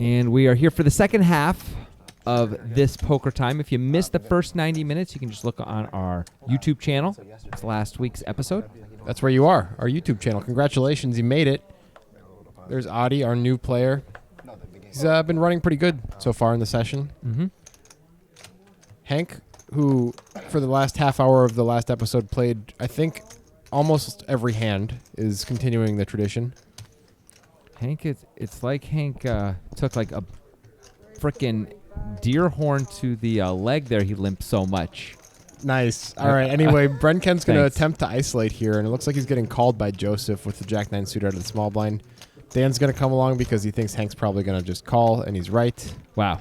And we are here for the second half of this poker time. If you missed the first 90 minutes, you can just look on our YouTube channel. It's last week's episode. That's where you are, our YouTube channel. Congratulations, you made it. There's Adi, our new player. He's been running pretty good so far in the session. Mm-hmm. Hank, who for the last half hour of the last episode played, I think, almost every hand, is continuing the tradition. Hank, it's like Hank took like a frickin' deer horn to the leg there. He limped so much. Nice. All right. Anyway, Brenken's going to Thanks. attempt to isolate here, and it looks like he's getting called by Joseph with the Jack-9 suit out of the small blind. Dan's going to come along because he thinks Hank's probably going to just call, and he's right. Wow.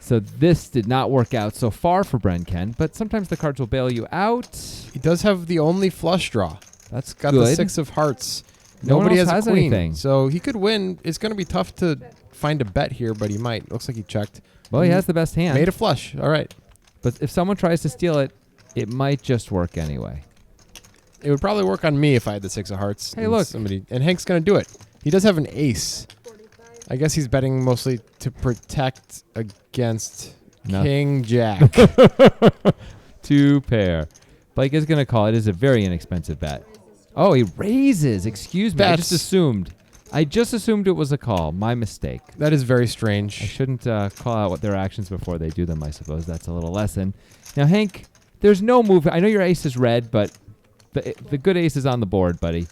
So this did not work out so far for Brenken, but sometimes the cards will bail you out. He does have the only flush draw. That's Got good. the 6 of hearts. No one Nobody else has has a queen, anything. so he could win. It's going to be tough to find a bet here, but he might. Looks like he checked. Well, he has the best hand. Made a flush. All right. But if someone tries to steal it, it might just work anyway. It would probably work on me if I had the 6 of hearts. Hey, and look. And Hank's going to do it. He does have an ace. I guess he's betting mostly to protect against No. King Jack. 2 pair. Blake is going to call. It is a very inexpensive bet. Oh, he raises. Excuse me. I just assumed. It was a call. My mistake. That is very I strange. shouldn't call out what their actions before they do them, I suppose. That's a little lesson. Now, Hank, there's no move. I know your ace is red, but the good ace is on the board, buddy.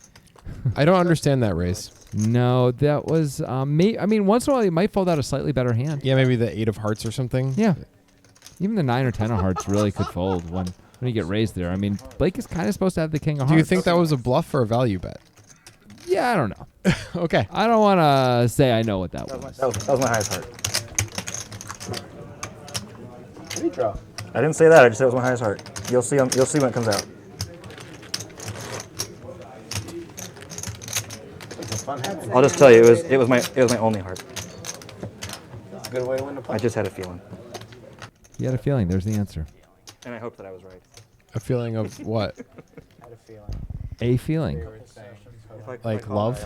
I don't understand that raise. No, that was me. I mean, once in a while, you might fold out a slightly better hand. Yeah, maybe the 8 of hearts or something. Yeah. Even the 9 or 10 of hearts really could fold when you get raised there. I mean, Blake is kind of supposed to have the king of hearts. Do you think that was a bluff or a value bet? Yeah, I don't know. Okay. I don't want to say I know what that was. That was my highest heart. Redraw. I didn't say that. I just said it was my highest heart. You'll see when it comes out. I'll just tell you, it was my only heart. That's a good way to win the I just had a feeling, You had a feeling. There's the answer. and I hope that I was right. A feeling of what? had a feeling. A feeling. Like love?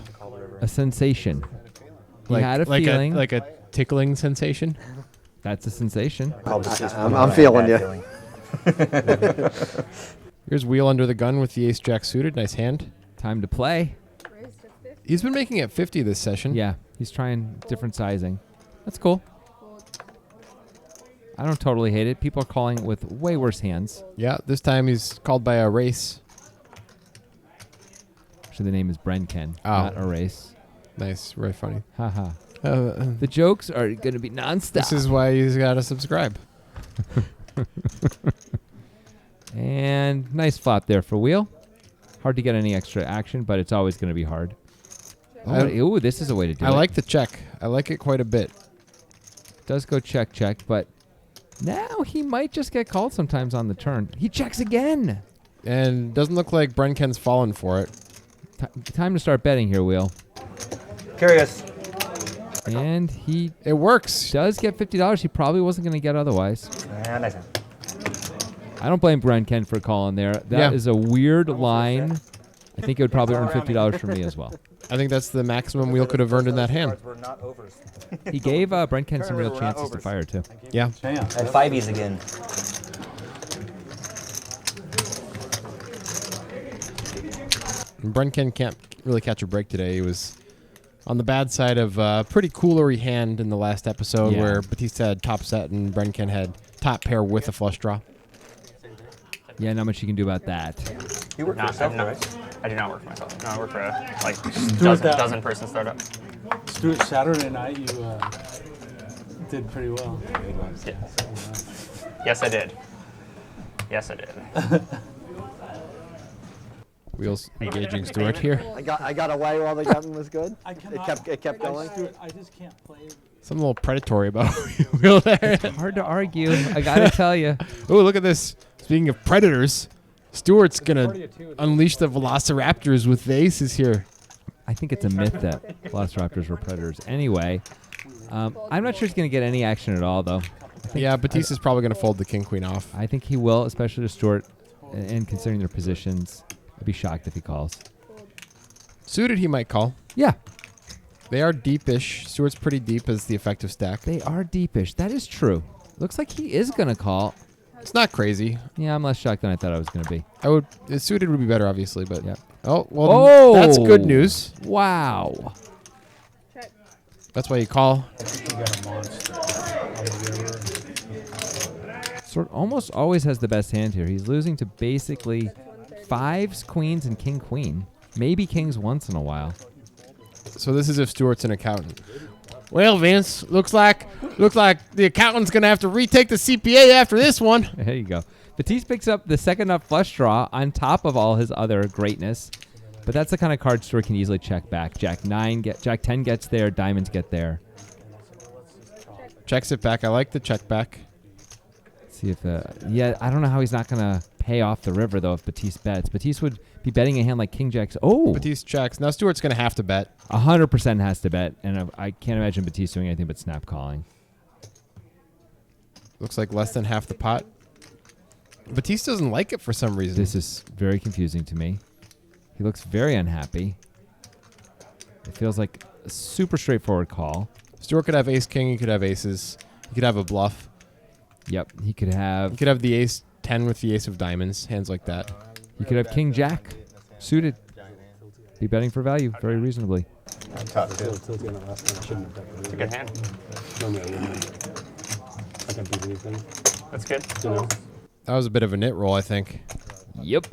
A sensation. He had a feeling. Like a tickling sensation? That's a sensation. I'm feeling you. Here's wheel under the gun with the ace jack suited. Nice hand. Time to play. He's been making it 50 this session. Yeah, he's trying different sizing. That's cool. I don't totally hate it. People are calling it with way worse hands. Yeah, this time he's called by a race. Actually, the name is Brenken, Oh. not Erase. Nice. Very funny. Haha. The jokes are going to be nonstop. This is why you got to subscribe. And nice flop there for wheel. Hard to get any extra action, but it's always going to be hard. Ooh, this is a way to do it. I like the check. I like it quite a bit. Does go check, but now he might just get called sometimes on the turn. He checks again. And doesn't look like Brenken's fallen for it. Time to start betting here, Wheel. Curious. And he It works. does get $50 he probably wasn't going to get otherwise. Nice hand. I don't blame Brenken for calling there. That is a weird line. I think it would probably earn $50 for me as well. I think that's the maximum Wheel could have earned in that hand. We're not overs. He gave Brenken some real chances to fire, too. Yeah. And 5Es again. And Brenken can't really catch a break today. He was on the bad side of a pretty coolery hand in the last episode where Batista had top set and Brenken had top pair with a flush draw. Yeah, not much you can do about that. You work for yourself, right? I do not work for myself. No, I work for a Stuart, dozen person startup. Stuart, Saturday night you did pretty well. Yes, I did. Yes, I did. Wheels engaging Stuart here. I got away while the gun was good. It kept going. Stuart, I just can't play. Something a little predatory about Wheel there. Hard to argue. I got to tell you. Oh, look at this. Speaking of predators, Stuart's going to unleash the Velociraptors with the aces here. I think it's a myth that Velociraptors were predators. Anyway, I'm not sure he's going to get any action at all, though. Yeah, Batista's probably going to fold the king-queen off. I think he will, especially to Stuart, and considering their positions. I'd be shocked if he calls. Suited, he might call. Yeah. They are deepish. Stewart's pretty deep as the effective stack. They are deepish. That is true. Looks like he is going to call. It's not crazy. Yeah, I'm less shocked than I thought I was going to be. Suited would be better, obviously, but Yep. oh well. Oh! That's good news. Wow. That's why you call. I think you got a monster on the river. Sort almost always has the best hand here. He's losing to basically fives, queens, and king queen. Maybe kings once in a while. So this is if Stewart's an accountant. Well, Vince, looks like the accountant's gonna have to retake the CPA after this one. There you go. Batiste picks up the second up flush draw on top of all his other greatness. But that's the kind of card Stewart can easily check back. Jack 10 gets there, diamonds get there. Checks it back. I like the check back. See if yeah, I don't know how he's not gonna pay off the river though if Batiste bets. Batiste would be betting a hand like King Jack's. Oh, Batiste checks. Now Stewart's gonna have to bet. 100% has to bet, and I can't imagine Batiste doing anything but snap calling. Looks like less than half the pot. Batiste doesn't like it for some reason. This is very confusing to me. He looks very unhappy. It feels like a super straightforward call. Stewart could have ace king. He could have aces. He could have a bluff. Yep, he could have the ace 10 with the ace of diamonds. Hands like that. He could have King Jack suited. Be betting for value very reasonably. It's a good hand. That's good. That was a bit of a nit roll, I think. Yep.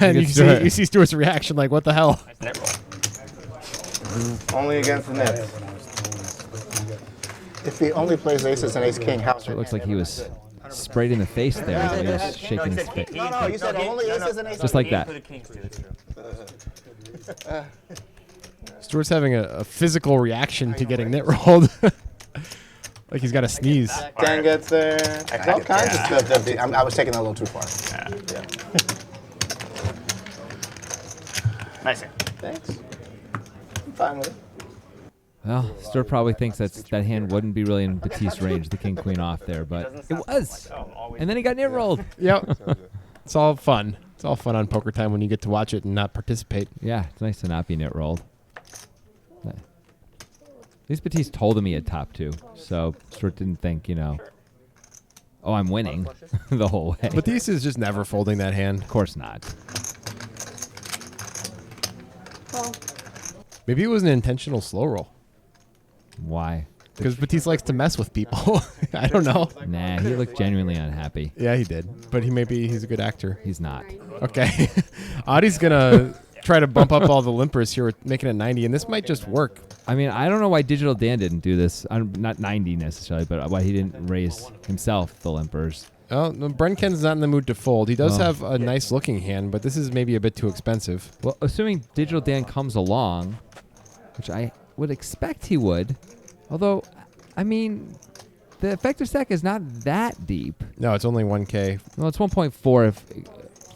And you see Stewart's reaction, like, what the hell? Nice net roll. Only against the net. If he only plays aces and ace king, how's So it looks like he was sprayed in the face there. He was shaking his face. No, you said only aces and aces. Just like that. Stewart's having a physical reaction to getting nit rolled. Like he's got to sneeze. Dan gets there. All kinds of stuff. I was taking that a little too far. Yeah. Nice hand. Thanks. I'm fine with it. Well, Stewart probably thinks that hand wouldn't be really in Batiste's range, the king queen off there, but it was. And then he got nit rolled. Yep. It's all fun. It's all fun on Poker Time when you get to watch it and not participate. Yeah, it's nice to not be nit rolled. At least Batiste told him he had top two, so Stewart didn't think, oh, I'm winning the whole way. Batiste is just never folding that hand. Of course not. Maybe it was an intentional slow roll. Why? Because Batiste likes to mess with people. I don't know. Nah, he looked genuinely unhappy. Yeah, he did. But he's a good actor. He's not. Okay. Audie's going to try to bump up all the limpers here, making it 90, and this might just work. I mean, I don't know why Digital Dan didn't do this. Not 90 necessarily, but why he didn't raise himself the limpers. Oh, no, Brenken's not in the mood to fold. He does have a nice looking hand, but this is maybe a bit too expensive. Well, assuming Digital Dan comes along, which I would expect he would, although, I mean, the effective stack is not that deep. No, it's only 1K. Well, it's 1.4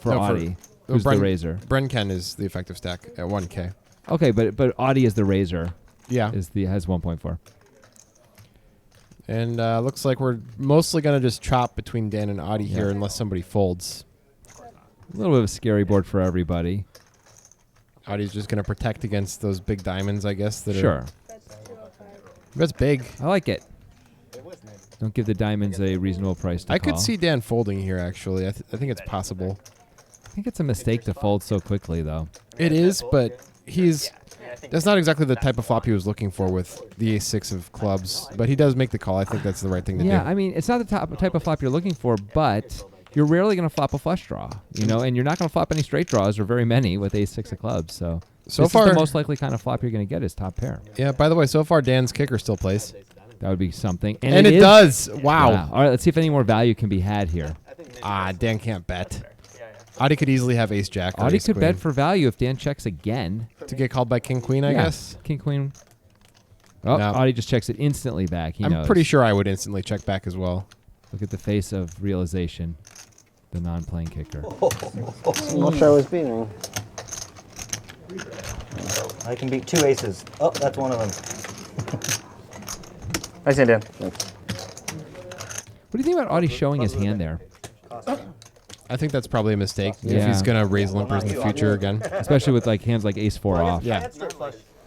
for Audie, who's the raiser. Brenken is the effective stack at 1K. Okay, but Audie is the raiser. Yeah. Has 1.4. And looks like we're mostly going to just chop between Dan and Audie here unless somebody folds. A little bit of a scary board for everybody. Audie's just going to protect against those big diamonds, I guess. Sure. That's big. I like it. Don't give the diamonds a reasonable price to I call. could see Dan folding here, actually. I think it's possible. I think it's a mistake to fold so quickly, though. It is, but that's not exactly the type of flop he was looking for with the ace-6 of clubs. But he does make the call. I think that's the right thing to do. Yeah, I mean, it's not the type of flop you're looking for, but you're rarely going to flop a flush draw, and you're not going to flop any straight draws or very many with ace-6 of clubs. So this far, is the most likely kind of flop you're going to get is top pair. Yeah, by the way, so far Dan's kicker still plays. That would be something. And it does. Wow. All right, let's see if any more value can be had here. Dan can't bet. Audie could easily have ace-jack. Audie could bet for value if Dan checks again. To get called by king-queen, I guess? King-queen. Oh, no. Audie just checks it instantly back. He knows. I'm pretty sure I would instantly check back as well. Look at the face of realization. The non-playing kicker. I'm not sure I was beating. I can beat two aces. Oh, that's one of them. Nice hand, Dan. What do you think about Audie showing his hand there? I think that's probably a mistake if Yeah. he's going to raise limpers in the future again. Especially with hands like ace-4 off. Yeah.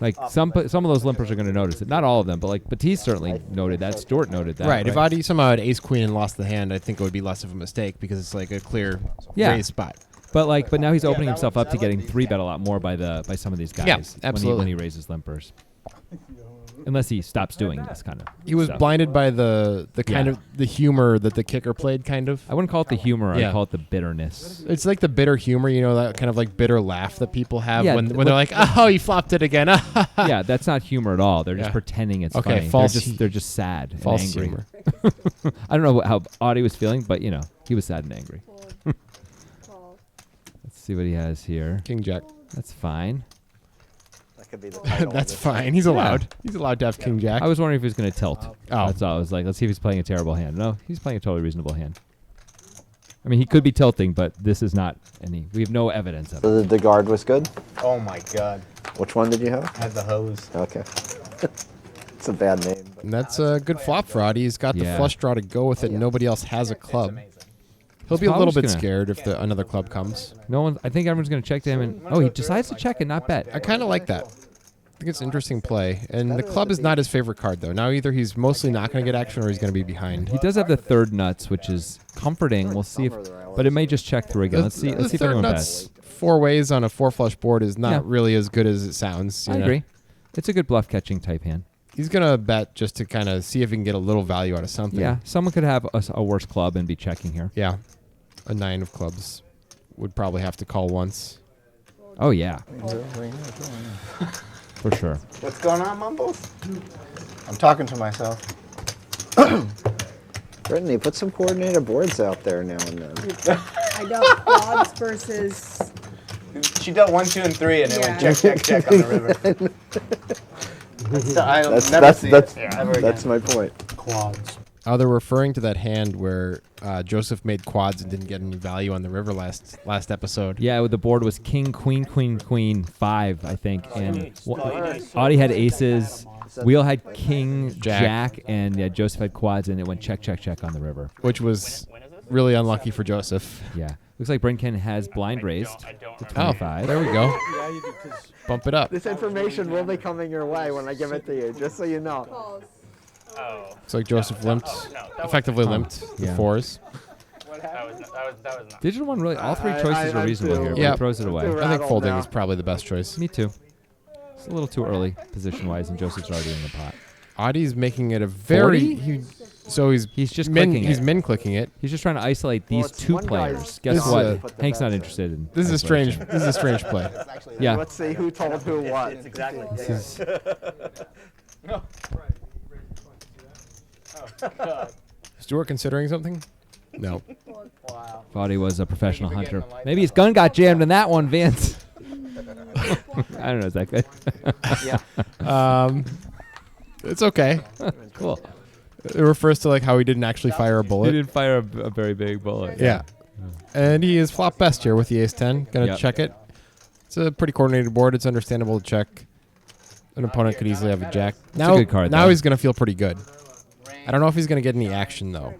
Like some of those limpers are going to notice it. Not all of them, but like Batiste certainly noted that. Stewart noted that. Right. If Audie somehow had ace queen and lost the hand, I think it would be less of a mistake because it's like a clear raise spot. But now he's opening himself up to getting 3-bet a lot more by some of these guys. Yeah, absolutely. When he raises limpers. Unless he stops doing this kind of He was stuff. blinded by the kind of the humor that the kicker played, kind of. I wouldn't call it the humor. I'd call it the bitterness. It's like the bitter humor, that kind of like bitter laugh that people have Yeah, when they're like, oh, he flopped it again. Yeah, that's not humor at all. They're just pretending it's funny. False. They're just sad and False angry. humor. I don't know how Audie was feeling, but he was sad and angry. Let's see what he has here. King Jack. That's fine. That could be the title. That's fine. He's allowed. He's allowed to have King Jack. I was wondering if he was going to tilt. Oh. That's all. I was like, let's see if he's playing a terrible hand. No, he's playing a totally reasonable hand. I mean, he could be tilting, but this is not any. We have no evidence of it. So the guard was good? Oh my God. Which one did you have? I had the hose. Okay. It's a bad name. But And that's a good flop for Audie. He's got the flush draw to go with it. And nobody else has a club. He'll be a probably little bit just gonna- scared if another club comes. No one. I think everyone's going to check to him, and he decides to check and not bet. I kind of like that. I think it's an interesting play. And the club is not his favorite card, though. Now either he's mostly not going to get action or he's going to be behind. He does have the third nuts, which is comforting. We'll see if, but it may just check through again. Let's see. Let's see if third anyone nuts bets. 4 ways on a 4 flush board is not Yeah. really as good as it sounds. I agree. It's a good bluff catching type hand. He's going to bet just to kind of see if he can get a little value out of something. Yeah, someone could have a worse club and be checking here. Yeah. A 9 of clubs would probably have to call once. Oh yeah, for sure. What's going on, Mumbles? I'm talking to myself. Brittany, put some coordinated boards out there now and then. I dealt quads versus. She dealt 1, 2, and 3, and it went Yeah. check on the river. I'll never see it ever again. That's my point. Quads. They're referring to that hand where Joseph made quads and didn't get any value on the river last episode. Yeah, the board was king, queen, queen, queen, 5, I think, and Audie had aces. Wheel had king, jack, and Joseph had quads, and it went check, check, check on the river. Which was really unlucky for Joseph. Yeah, looks like Brinken has blind raised. To 25. There we go. Yeah, you do, 'cause Bump it up. This information will be coming your way when I give it to you, just so you know. Calls. Looks like Joseph limped, effectively limped the Yeah. 4s. That was not. Digital one really, all 3 choices are reasonable here. But Yeah. he throws it away. Too I think rattled folding now. is probably the best choice. Me too. It's a little too early position-wise, and Joseph's already in the pot. Audie's making it a very... 40? So he's just min, clicking he's it. min clicking it. He's just trying to isolate these it's 2 one guy's- players. Guess This is what? a- Hank's not interested in. This is a strange. isolation. This is a strange play. Yeah. Let's see who told who what. It's exactly. This is- Stuart considering something? No. Thought he was a professional hunter. Maybe his gun got jammed in that one, Vince. I don't know. Is that good? It's okay. Cool. It refers to like how he didn't actually fire a He bullet. did fire a very big bullet. Yeah. And he is flop best here with the ace-10. Gonna Yep. check it. It's a pretty coordinated board. It's understandable to check. An opponent could easily have a jack. Now, good card, now though. he's gonna feel pretty good. I don't know if he's gonna get any action though.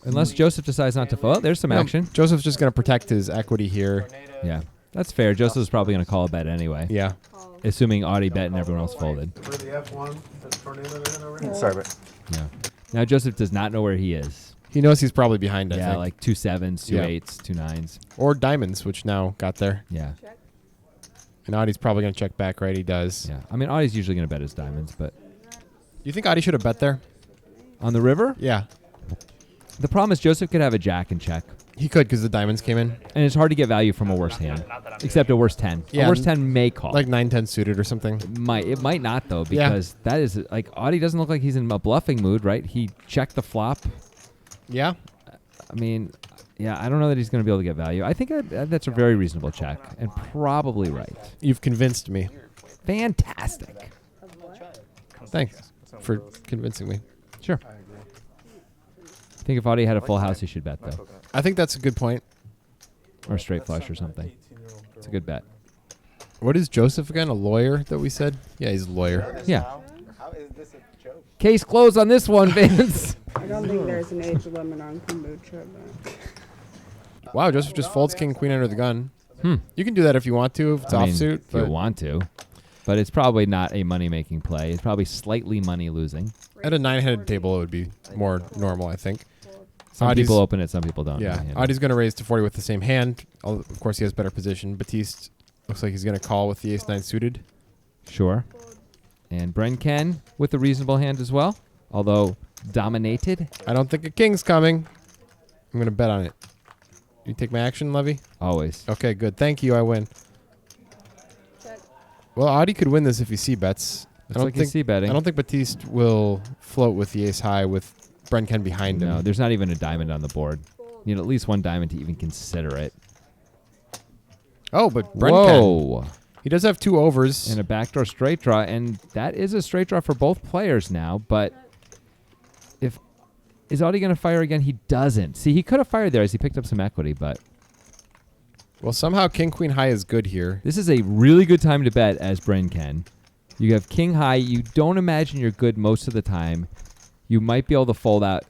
Unless Joseph decides not to fold. Oh, there's some action. Joseph's just gonna protect his equity here. Yeah. That's fair. Joseph's probably going to call a bet anyway. Yeah. Assuming Audie bet and everyone else folded. Sorry, but Yeah. Now Joseph does not know where he is. He knows he's probably behind. I Yeah, think. like 2 7s, 2 Yeah. 8s, 2 9s. Or diamonds, which now got there. Yeah. And Audie's probably gonna check back. Right, he does. Yeah. I mean, Audie's usually going to bet his diamonds, but You think Audie should have bet there? on the river, Yeah. the problem is Joseph could have a jack and check. He could because the diamonds came in. And it's hard to get value from a worse hand, except a worse 10. Yeah, A worse 10 may call. Like 9-10 suited or something. It might not though, Yeah. because that is like Audie doesn't look like he's in a bluffing mood, right? He checked the flop. Yeah. I mean, yeah, I don't know that he's going to be able to get value. I think that's a very reasonable check and probably right. You've convinced me. Fantastic. Thanks for convincing me. Sure. I think if Audie had a full house, he should bet though, I think that's a good point. or a straight flush or something. It's a good bet. What is Joseph again? A lawyer that we said? Yeah, he's a lawyer. Yeah. How is this a joke? Case closed on this one, Vince. I don't think there's an age limit on kombucha, but Wow, Joseph just folds king queen under the gun. Hmm. You can do that if you want to, if it's I mean, offsuit. if you But want to. but it's probably not a money-making play. It's probably slightly money-losing. At a 9-headed table, it would be more normal, I think. Some people open it, some people don't. Yeah, Audie's going to raise to 40 with the same hand. Of course, he has better position. Batiste looks like he's going to call with the ace-9 suited. Sure. And Brenken with a reasonable hand as well, although dominated. I don't think a king's coming. I'm going to bet on it. You take my action, Levy? Always. Okay, good. Thank you. I win. Well, Audie could win this if he c-bets. Looks like he's c-betting. I don't think Batiste will float with the ace-high with Brenken behind him. No, there's not even a diamond on the board. You need at least one diamond to even consider it. Oh, but Brenken. Whoa. He does have 2 overs. And a backdoor straight draw, and that is a straight draw for both players now, but is Audie going to fire again? He doesn't. See, he could have fired there as he picked up some equity, but... Well, somehow King-Queen high is good here. This is a really good time to bet as Brenken. You have king high. You don't imagine you're good most of the time. You might be able to fold out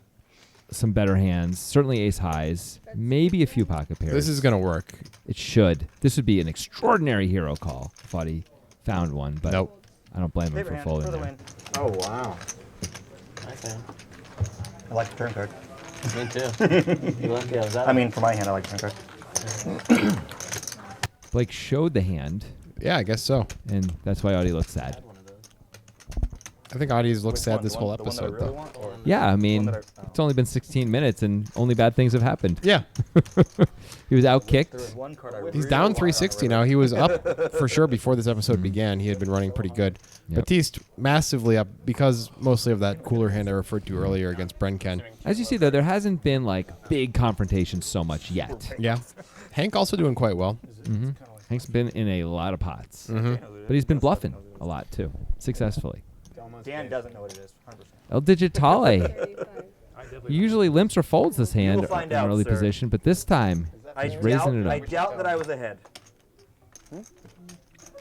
some better hands, certainly ace highs, maybe a few pocket pairs. This is going to work. It should. This would be an extraordinary hero call if Audie found one, but nope. I don't blame him for folding there. Oh, wow. Nice hand. I like the turn card. Me too. You lucky I was out. I mean, for my hand, I like the turn card. Blake showed the hand. Yeah, I guess so. And that's why Audie looks sad. I think Audie's looked sad this whole episode, though. Yeah, I mean, it's only been 16 minutes and only bad things have happened. Yeah. He was out-kicked. He's down 360 now. He was up for sure before this episode began. He had been running pretty good. Yep. Batiste massively up because mostly of that cooler hand I referred to earlier against Brenken. As you see, though, there hasn't been, like, big confrontations so much yet. Yeah. Hank also doing quite well. Mm-hmm. Hank's been in a lot of pots. Mm-hmm. But he's been bluffing a lot, too, successfully. Dan doesn't know what it is, 100%. El Digitale. He usually limps or folds this hand in early position, but this time he's raising it up. I doubt that I was ahead.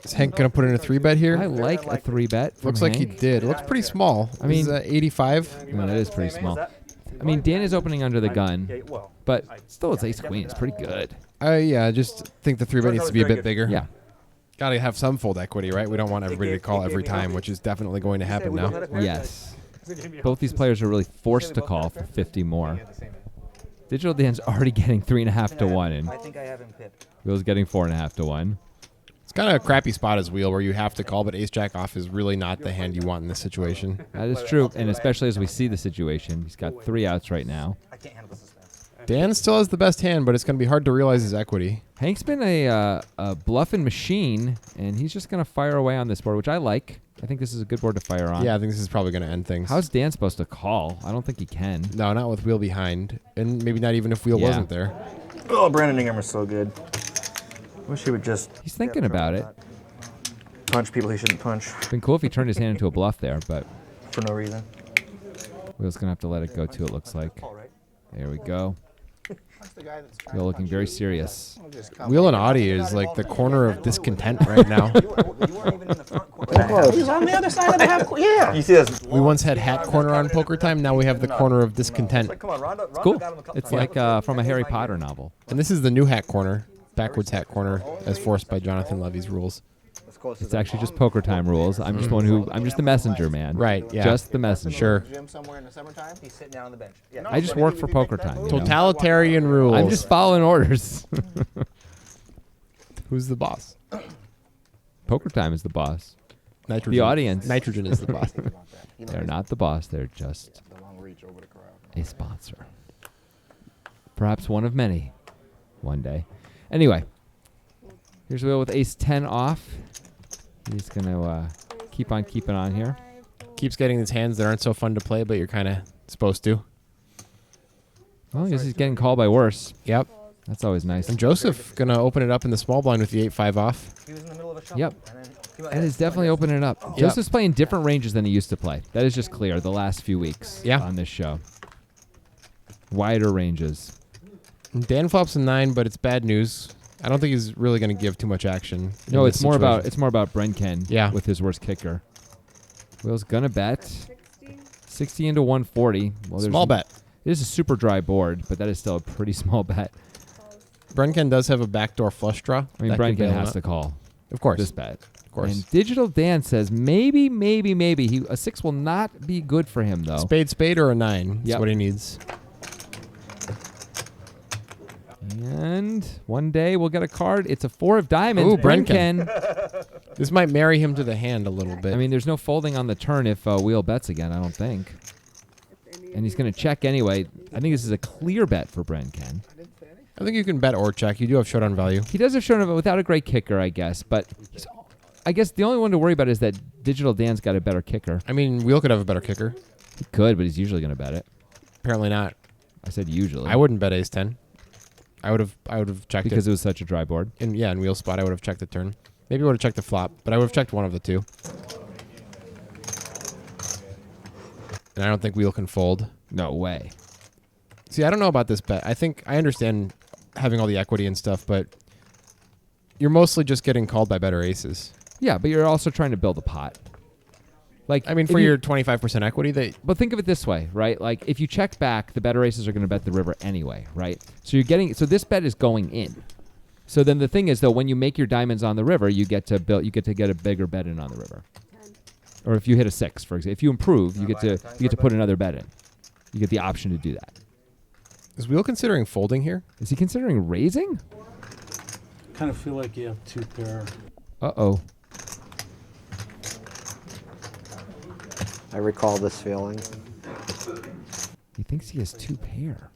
Is Hank going to put in a 3-bet here? I like a 3-bet. Looks like he did. It looks pretty small. I mean, 85. No, that is pretty small. I mean, Dan is opening under the gun, but still it's ace-queen. It's pretty good. Yeah, I just think the 3-bet needs to be a bit bigger. Yeah. Got to have some fold equity, right? We don't want everybody to call every time, which is definitely going to happen now. Yes. Both these players are really forced to call for 50 more. Digital Dan's already getting 3.5 to 1, and I think I have him pipped. Will's getting 4.5 to 1. It's kind of a crappy spot as Wheel where you have to call, but ace-jack off is really not the hand you want in this situation. That is true, and especially as we see the situation. He's got 3 outs right now. I can't handle the suspense. Dan still has the best hand, but it's going to be hard to realize his equity. Hank's been a bluffing machine, and he's just going to fire away on this board, which I like. I think this is a good board to fire on. Yeah, I think this is probably going to end things. How's Dan supposed to call? I don't think he can. No, not with Wheel behind, and maybe not even if Wheel wasn't there. Oh, Brandon Ingram is so good. Wish he would just... He's thinking about it. Punch people he shouldn't punch. It's been cool if he turned his hand into a bluff there, but... For no reason. Wheel's going to have to let it go, too, it looks like. There we go. Wheel looking very serious. Wheel and Audie is like the corner of discontent right now. He's on the other side of the half court. Yeah. You see this? We once had hat corner on Poker Time. Now we have the corner of discontent. It's cool. It's like from a Harry Potter novel. And this is the new hat corner, backwards hat corner, as forced by Jonathan Levy's rules. It's actually just Poker Time rules. I'm just I'm just the messenger, man. Right, yeah. Just the messenger. Sure. Gym somewhere in the summertime. He's sitting down on the bench. Yeah. I just work for Poker Time. You know? Totalitarian rules. I'm just following orders. Who's the boss? Poker Time is the boss. Nitrogen. The audience. Nitrogen is the boss. They're not the boss. They're just a sponsor. Perhaps one of many one day. Anyway, here's Will with ace-10 off. He's going to keep on keeping on here. Keeps getting these hands that aren't so fun to play, but you're kind of supposed to. Well, I guess he's getting called by worse. Yep. That's always nice. And Joseph going to open it up in the small blind with the 8-5 off. He was in the middle of a shuffle. Yep. That is definitely opening it up. Joseph's playing different ranges than he used to play. That is just clear the last few weeks on this show. Wider ranges. Dan flops a 9, but it's bad news. I don't think he's really going to give too much action. No, it's more about Brenken with his worst kicker. Will's gonna bet 60 into 140. Well, small bet. It is a super dry board, but that is still a pretty small bet. Brenken does have a backdoor flush draw. I mean, Brenken has to call. Of course. This bet. Of course. And Digital Dan says maybe. A 6 will not be good for him, though. Spade, or a 9 is Yep. what he needs. And one day we'll get a card. It's a 4 of diamonds. Ooh, Brenken. Brenken. This might marry him to the hand a little bit. I mean, there's no folding on the turn if Wheel bets again, I don't think. And he's going to check anyway. I think this is a clear bet for Brenken. I think you can bet or check. You do have showdown value. He does have showdown without a great kicker, I guess. But I guess the only one to worry about is that Digital Dan's got a better kicker. I mean, Wheel could have a better kicker. He could, but he's usually going to bet it. Apparently not. I said usually. I wouldn't bet ace 10. I would have checked because it. it was such a dry board. In Wheel spot, I would have checked the turn. Maybe I would have checked the flop, but I would have checked one of the two. And I don't think Wheel can fold. No way. See, I don't know about this bet. I think I understand having all the equity and stuff, but you're mostly just getting called by better aces. Yeah, but you're also trying to build a pot. Like, I mean, for your 25% equity, but think of it this way, right? Like, if you check back, the better aces are going to bet the river anyway, right? So so this bet is going in. So then the thing is, though, when you make your diamonds on the river, you get to get a bigger bet in on the river. Or if you hit a 6, for example, if you improve, you get to put another bet in. You get the option to do that. Is Wheel considering folding here? Is he considering raising? Kind of feel like you have 2 pair. Uh-oh. I recall this feeling. He thinks he has 2 pair.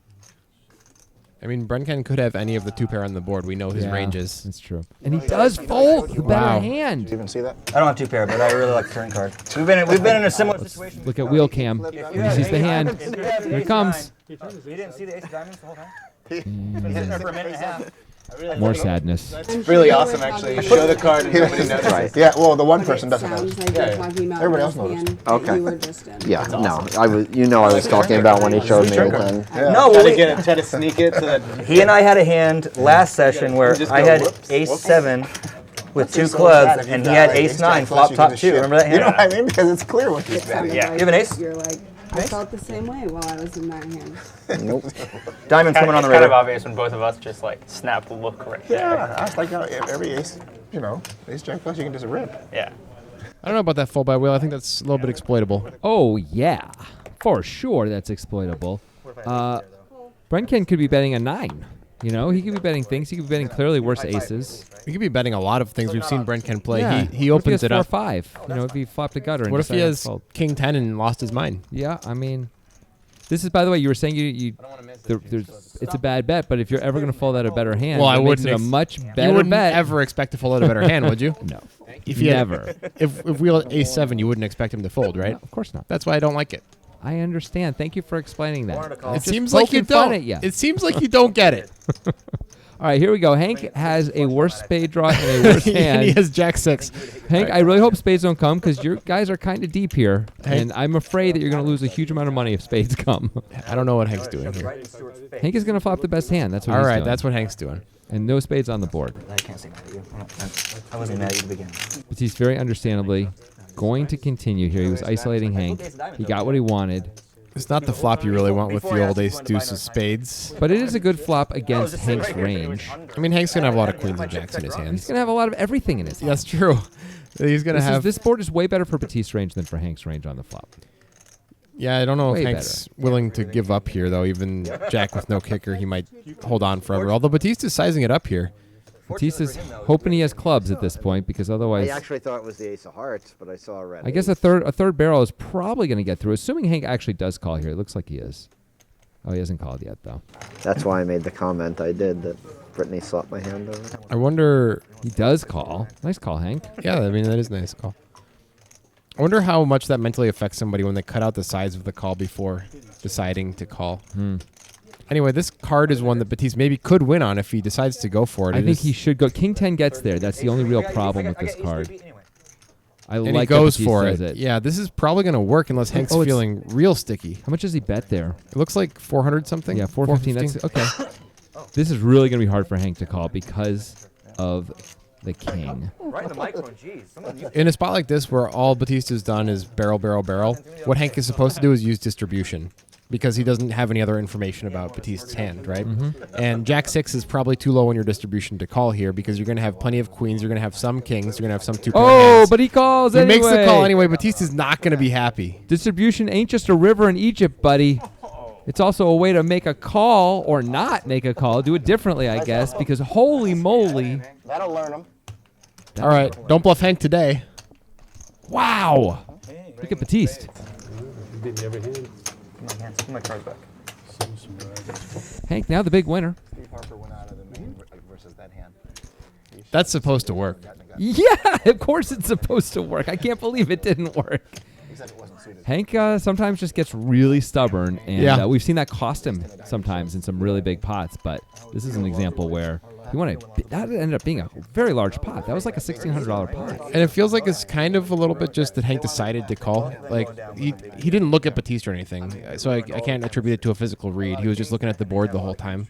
I mean, Brenken could have any of the 2 pair on the board. We know his ranges. That's true. And he does fold the better hand. Did you even see that? I don't have 2 pair, but I really like the turn card. We've been in a similar situation. Look at Wheel Cam. He sees the hand. Here it comes. You didn't see the ace of diamonds the whole time? He Been sitting there for a minute and a half. More sadness. It's really awesome, actually. You show the card and nobody knows. Right. Yeah, well, the one person doesn't know. Sounds like you're talking about Everybody else this knows. hand Okay. that you were just in. Yeah, no, I was. I was talking about when he showed me the 10. No, Try to sneak it so that he and I had a hand last session where just I go, had whoops, ace 7 with 2 clubs, and he had ace 9 flop top 2. Remember that You know hand? what I mean? Because it's clear what he's It sounded betting. Yeah. like You have an ace? You're like, I felt the same way while I was in that hand. Nope. Diamonds coming on the It's kind of river. obvious when both of us just like snap the look right there. Yeah, I was like, every ace, ace jack plus, you can just rip. Yeah. I don't know about that fold by Wheel. I think that's a little bit exploitable. Oh, yeah. For sure that's exploitable. Brenken could be betting a 9. He could be betting things. He could be betting clearly worse aces. We could be betting a lot of things. We've seen Brenken play. Yeah. He What if opens has it up. 4-5. If he flopped a gutter. And What if he decided to has fold? King 10 and lost his mind? Yeah, I mean, this is, by the way, you were saying it's a bad bet, but if you're ever going to fold out a better hand, Well, I that makes wouldn't it a ex- much You better wouldn't bet. ever expect to fold out a better hand, would you? No. If he had- Never. if Wheel ace 7, you wouldn't expect him to fold, right? No, of course not. That's why I don't like it. I understand. Thank you for explaining that. call. It Just seems like you poking fun don't. at ya. It seems like you don't get it. All right, here we go. Hank has a worse spade draw and a worse And he hand. has Jack 6. Hank, I really hope spades don't come because your guys are kind of deep here, Hank- and I'm afraid that you're going to lose a huge amount of money if spades come. I don't know what Hank's doing here. Hank is going to flop the best hand. That's what All he's right, doing. that's what Hank's doing. And no spades on the board. I can't say mad at you. I wasn't mad at you to begin. But he's very understandably going to continue here. He was isolating Hank. He got what he wanted. It's not the flop you really want with the old ace deuce of spades. But it is a good flop against Hank's range. I mean, Hank's going to have a lot of queens and jacks in his He's hands. going to have a lot of everything in his hand. That's true. He's going to have... This board is way better for Batiste's range than for Hank's range on the flop. Yeah, I don't know Way if Hank's willing to give up here, though. Even Jack with no kicker, he might hold on forever. Although Batista's sizing it up here. Batista's hoping he has clubs at this point because I otherwise, actually thought it was the ace of hearts, but I saw a red. I guess ace. a third barrel is probably going to get through. Assuming Hank actually does call here. It looks like he is. Oh, he hasn't called yet, though. That's why I made the comment I did that Brittany slapped my hand over. I wonder... He does call. Nice call, Hank. Yeah, I mean, that is a nice call. I wonder how much that mentally affects somebody when they cut out the size of the call before deciding to call. Anyway, this card is one that Batiste maybe could win on if he decides to go for it. I It think is- he should go. King 10 gets there. That's the only real problem with this card. I and like he goes that Batiste for does it. Yeah, this is probably going to work unless Hank's Oh, it's- feeling real sticky. How much does he bet there? It looks like 400 something. Yeah, 415. That's okay. This is really going to be hard for Hank to call because of the king. Right in the microphone, jeez. In a spot like this where all Batista's done is barrel, barrel, barrel, what Hank is supposed to do is use distribution. because he doesn't have any other information about Batiste's hand, right? And Jack 6 is probably too low in your distribution to call here because you're going to have plenty of queens, you're going to have some kings, you're going to have some 2-pair hands. but he calls He anyway. makes the call anyway. Batiste's not going to be happy. Distribution ain't just a river in Egypt, buddy. It's also a way to make a call or not make a call. Do it differently, I guess, because holy moly. That'll learn him. All right, don't bluff Hank today. Wow. Look at Batiste. Beat me every hand. My card's back. Hank, now the big winner. Steve Harper went out of the main versus that hand. That's supposed to work. Yeah, of course it's supposed to work. I can't believe it didn't work. Except it wasn't suited. Hank sometimes just gets really stubborn, and we've seen that cost him sometimes in some really big pots, but this is an example where that ended up being a very large pot. That was like a $1,600 pot. And it feels like it's kind of a little bit just that Hank decided to call. Like, he didn't look at Batiste or anything, so I can't attribute it to a physical read. He was just looking at the board the whole time.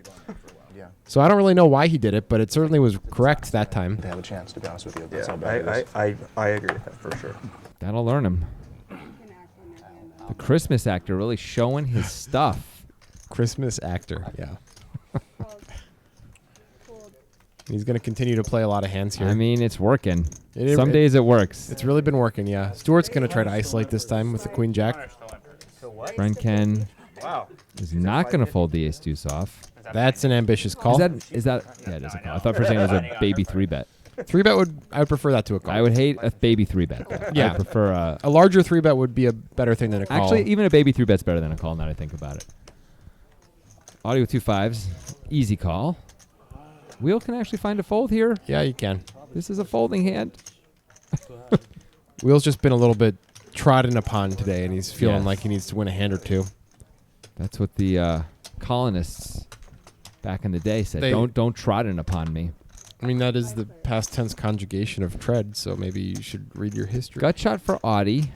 So I don't really know why he did it, but it certainly was correct that time. They have a chance, to be honest with you. Yeah, That's how bad it is. I agree with that for sure. That'll learn him. The Christmas actor really showing his stuff. Christmas actor, yeah. He's going to continue to play a lot of hands here. I mean, it's working. Some days it works. It's really been working, yeah. Stewart's going to try to isolate this time with the Queen Jack. Brenken is not going to fold the ace deuce off. That's an ambitious call. Is that? Yeah, it is a call. I thought for a second it was a baby 3-bet. 3-bet I would prefer that to a call. I would hate a baby 3-bet. Yeah. I prefer a larger 3-bet would be a better thing than a call. Actually, even a baby 3-bet's better than a call now that I think about it. Audie with 2 5s. Easy call. Wheel can actually find a fold here. Yeah, you can. This is a folding hand. Wheel's just been a little bit trodden upon today, and he's feeling like he needs to win a hand or two. That's what the colonists back in the day said. Don't trodden upon me. I mean, that is the past tense conjugation of tread, so maybe you should read your history. Gut shot for Audie.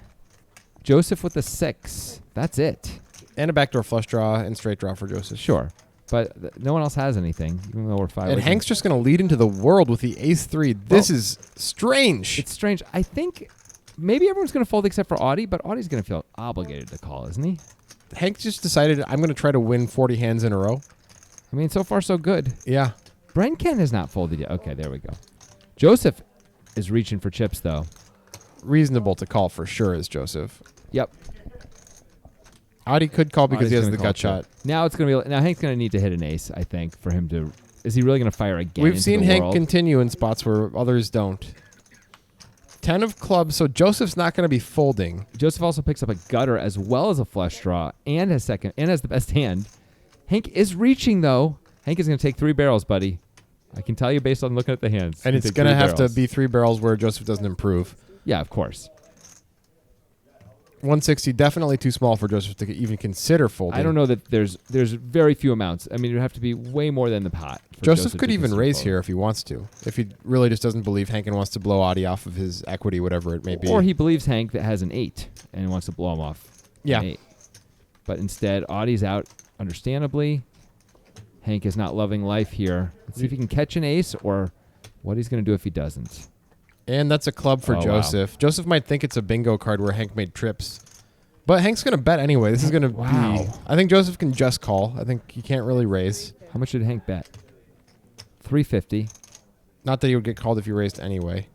Joseph with a 6. That's it. And a backdoor flush draw and straight draw for Joseph. Sure. But no one else has anything, even though we're 5. And Hank's just going to lead into the world with the ace-3. This is strange. It's strange. I think maybe everyone's going to fold except for Audie, but Audie's going to feel obligated to call, isn't he? Hank just decided, I'm going to try to win 40 hands in a row. I mean, so far so good. Yeah. Brenken has not folded yet. Okay, there we go. Joseph is reaching for chips, though. Reasonable to call for sure is Joseph. Yep. Audie could call because Audie's he has the gut shot. Now it's going to be. Now Hank's going to need to hit an ace, I think, for him to. Is he really going to fire again? We've seen Hank world? continue in spots where others don't. 10 of clubs, so Joseph's not going to be folding. Joseph also picks up a gutter as well as a flush draw and has second and has the best hand. Hank is reaching though. Hank is going to take 3 barrels, buddy. I can tell you based on looking at the hands. And it's going to have to be 3 barrels where Joseph doesn't improve. Yeah, of course. 160, definitely too small for Joseph to even consider folding. I don't know that there's very few amounts. I mean, it would have to be way more than the pot. Joseph could even raise here if he wants to. If he really just doesn't believe Hank and wants to blow Audie off of his equity, whatever it may be. Or he believes Hank that has an 8 and wants to blow him off. Yeah. An 8. But instead, Audie's out, understandably. Hank is not loving life here. Let's see if he can catch an ace or what he's going to do if he doesn't. And that's a club for Joseph. Wow. Joseph might think it's a bingo card where Hank made trips. But Hank's going to bet anyway. This is going to be... I think Joseph can just call. I think he can't really raise. How much did Hank bet? $350. Not that he would get called if he raised anyway.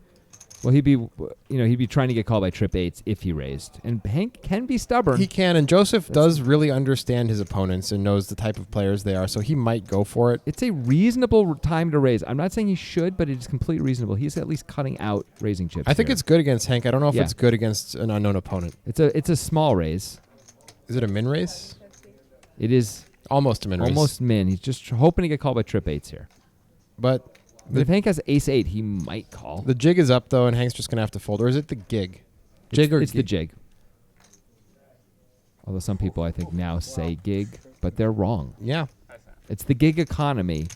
Well, he'd be trying to get called by trip 8s if he raised. And Hank can be stubborn. He can, and Joseph does really understand his opponents and knows the type of players they are, so he might go for it. It's a reasonable time to raise. I'm not saying he should, but it is completely reasonable. He's at least cutting out raising chips. I think it's good against Hank. I don't know if it's good against an unknown opponent. It's a small raise. Is it a min raise? It is almost a min raise. Almost min. He's just hoping to get called by trip 8s here. But if Hank has ace 8, he might call. The jig is up, though, and Hank's just going to have to fold. Or is it the gig? Jig or It's gig? the jig. Although some people, I think, now say gig, but they're wrong. Yeah. It's the gig economy.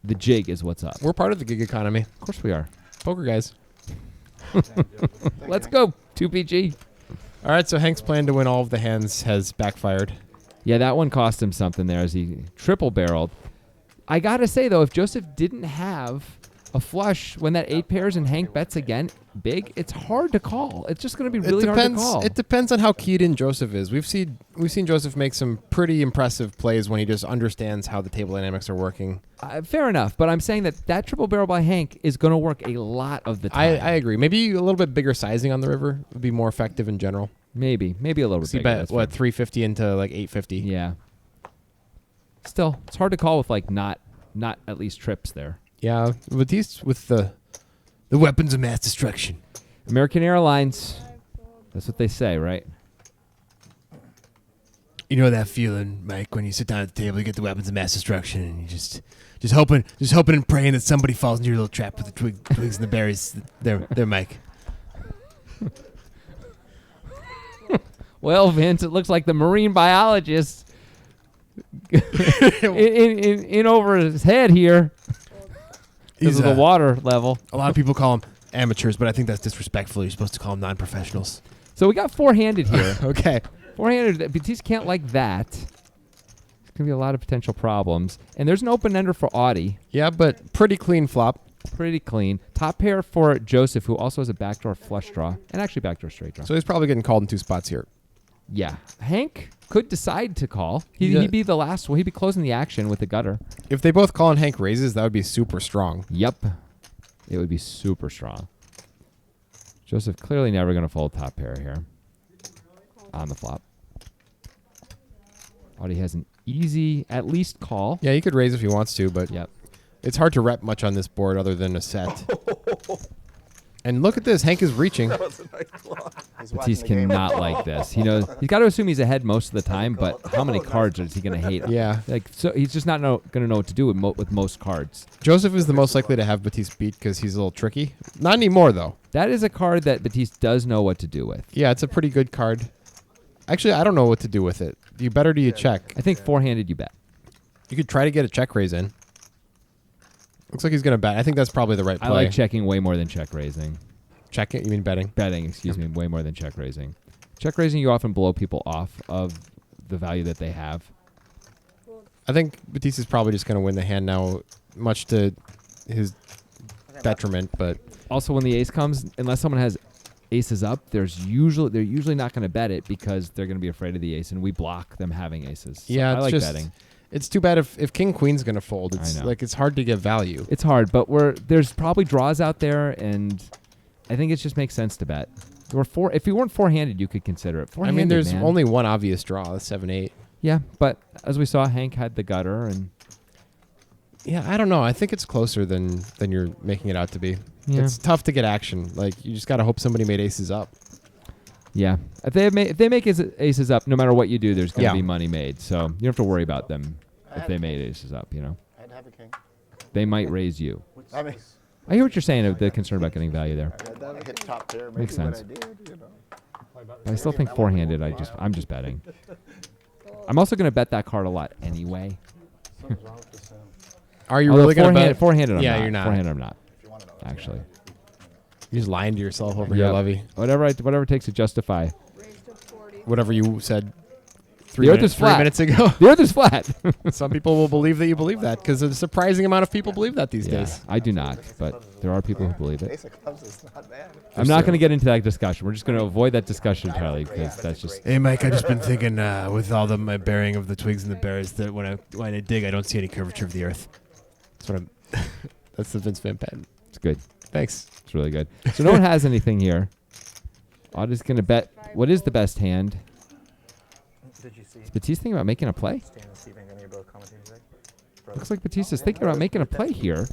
The jig is what's up. We're part of the gig economy. Of course we are. Poker guys. Let's go. 2PG. All right, so Hank's plan to win all of the hands has backfired. Yeah, that one cost him something there as he triple barreled. I got to say, though, if Joseph didn't have a flush when that 8 pairs and Hank bets again, big, it's hard to call. It's just going to be really hard to call. It depends on how keyed in Joseph is. We've seen Joseph make some pretty impressive plays when he just understands how the table dynamics are working. Fair enough, but I'm saying that triple barrel by Hank is going to work a lot of the time. I agree. Maybe a little bit bigger sizing on the river would be more effective in general. Maybe a little bit bigger. Bet, what, 350 into like 850? Yeah. Still, it's hard to call with like not at least trips there. Yeah, with the weapons of mass destruction. American Airlines. That's what they say, right? You know that feeling, Mike, when you sit down at the table, you get the weapons of mass destruction, and you just hoping and praying that somebody falls into your little trap with the twigs and the berries. There, Mike. Well, Vince, it looks like the marine biologist in over his head here because of the water level. A lot of people call them amateurs, but I think that's disrespectful. You're supposed to call them non-professionals. So we got four-handed here. Okay. Four-handed. Batiste can't like that. There's going to be a lot of potential problems. And there's an open-ender for Audie. Yeah, but pretty clean flop. Pretty clean. Top pair for Joseph, who also has a backdoor flush draw and actually backdoor straight draw. So he's probably getting called in two spots here. Yeah. Hank could decide to call. He'd be the last one. He'd be closing the action with the gutter. If they both call and Hank raises, that would be super strong. Yep. It would be super strong. Joseph clearly never going to fold top pair here on the flop. Audie has an easy, at least call. Yeah, he could raise if he wants to, but yep. It's hard to rep much on this board other than a set. And look at this. Hank is reaching. That was a nice block. Batiste cannot like this. He knows he's got to assume he's ahead most of the time, but how many cards is he going to hate? Yeah. So he's just not going to know what to do with most cards. Joseph is the most likely to have Batiste beat because he's a little tricky. Not anymore, though. That is a card that Batiste does know what to do with. Yeah, it's a pretty good card. Actually, I don't know what to do with it. Do you bet or do you check? I think four-handed you bet. You could try to get a check raise in. Looks like he's going to bet. I think that's probably the right play. I like checking way more than check raising. Checking? You mean betting? Betting, excuse me, way more than check raising. Check raising, you often blow people off of the value that they have. I think Batiste is probably just going to win the hand now, much to his detriment. But also, when the ace comes, unless someone has aces up, they're usually not going to bet it because they're going to be afraid of the ace, and we block them having aces. So yeah, I like betting. It's too bad if King Queen's going to fold. It's like it's hard to get value. It's hard, but there's probably draws out there, and I think it just makes sense to bet. If you weren't four-handed, you could consider it. I mean, there's only one obvious draw, the 7-8. Yeah, but as we saw, Hank had the gutter, and yeah, I don't know. I think it's closer than you're making it out to be. Yeah. It's tough to get action. Like you just got to hope somebody made aces up. Yeah, if they make aces up, no matter what you do, there's going to be money made. So you don't have to worry about them if they made aces up. You know, I'd have a king. They might raise you. I mean, I hear what you're saying of the concern about getting value there. I hit top pair. Makes sense. You know. But I still think four-handed. I'm just betting. I'm also going to bet that card a lot anyway. Are you really going to bet? Four-handed, I'm not. You're not. Four-handed, I'm not. Actually. You're just lying to yourself over here, Levy. Whatever it takes to justify. Whatever you said the earth is flat. 3 minutes ago. The earth is flat. Some people will believe that you believe that because a surprising amount of people believe that these days. I do not, but there are people who believe it. Ace of clubs is not bad. I'm not going to get into that discussion. We're just going to avoid that discussion entirely because that's just... Hey, Mike, I've just been thinking with all my bearing of the twigs and the berries that when I dig, I don't see any curvature of the earth. That's what I'm... That's the Vince Van Patten. It's good. Thanks. It's really good. So no one has anything here. Audie's going to bet what is the best hand. Did you see? Is Batiste thinking about making a play? Looks like Batista's thinking about making a play here.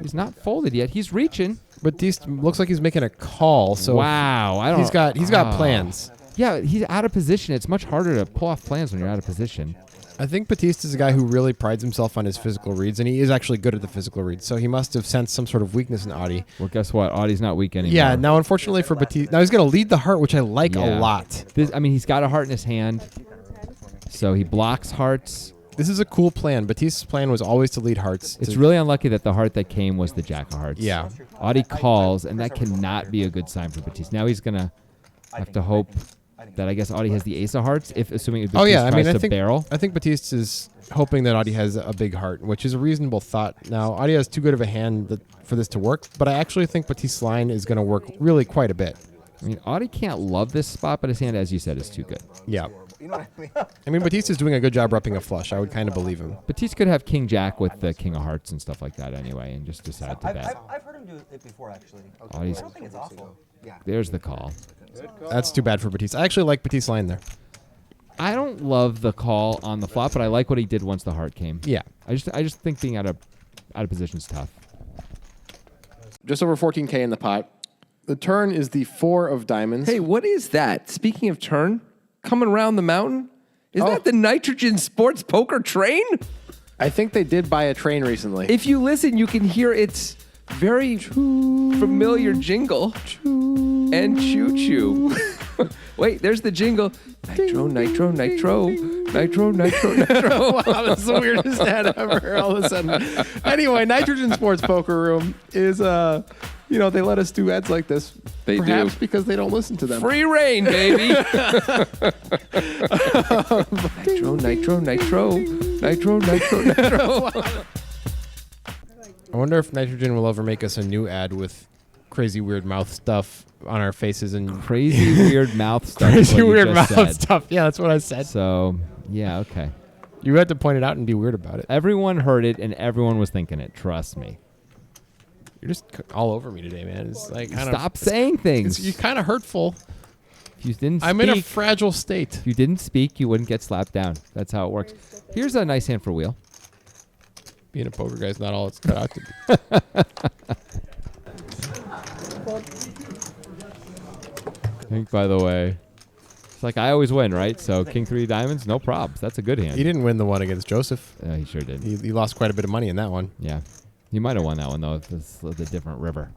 He's not folded yet. He's reaching. Batiste looks like he's making a call. So wow, he's got plans. Yeah, he's out of position. It's much harder to pull off plans when you're out of position. I think Batiste is a guy who really prides himself on his physical reads, and he is actually good at the physical reads. So he must have sensed some sort of weakness in Audie. Well, guess what? Audie's not weak anymore. Yeah, now unfortunately for Batiste, now he's going to lead the heart, which I like a lot. He's got a heart in his hand, so he blocks hearts. This is a cool plan. Batiste's plan was always to lead hearts. It's really unlucky that the heart that came was the jack of hearts. Yeah. Audie calls, and that cannot be a good sign for Batiste. Now he's going to have to hope that I guess Audie has the ace of hearts, if assuming if Oh Batiste yeah, I mean, tries I to think barrel. Batiste is hoping that Audie has a big heart, which is a reasonable thought. Now, Audie has too good of a hand for this to work, but I actually think Batiste's line is going to work really quite a bit. I mean, Audie can't love this spot, but his hand, as you said, is too good. Yeah. You know what I mean? I mean, Batiste is doing a good job repping a flush. I would kind of believe him. Batiste could have King Jack with the King of Hearts and stuff like that anyway, and just decide to bet. I've heard him do it before, actually. Audie's, I don't think it's awful. Yeah. there's the call. That's too bad for Batiste. I actually like Batiste's line there. I don't love the call on the flop, but I like what he did once the heart came. Yeah. I just think being out of position is tough. Just over 14K in the pot. The turn is the 4 of diamonds. Hey, what is that? Speaking of turn, coming around the mountain? Is that the Nitrogen Sports Poker train? I think they did buy a train recently. If you listen, you can hear its very familiar jingle. And choo-choo. Wait, there's the jingle. Nitro, nitro, nitro. Nitro, nitro, nitro. Wow, that's the weirdest ad ever all of a sudden. Anyway, Nitrogen Sports Poker Room is, they let us do ads like this. They perhaps do. because they don't listen to them. Free reign, baby. Nitro, nitro, nitro. Nitro, nitro, nitro. I wonder if Nitrogen will ever make us a new ad with crazy weird mouth stuff on our faces and Crazy weird mouth stuff. is crazy what you weird just mouth said. stuff. Yeah, that's what I said. So, yeah, okay. You had to point it out and be weird about it. Everyone heard it, and everyone was thinking it. Trust me. You're just all over me today, man. It's like Stop saying things. You're kind of hurtful. If you didn't I'm speak, in a fragile state. if you didn't speak, you wouldn't get slapped down. That's how it works. Here's a nice hand for wheel. Being a poker guy is not all it's cut out to be. I think, by the way, it's like I always win, right? So King 3 diamonds, no probs. That's a good hand. He didn't win the one against Joseph. He sure did. He lost quite a bit of money in that one. Yeah. He might have won that one, though, if this was a different river.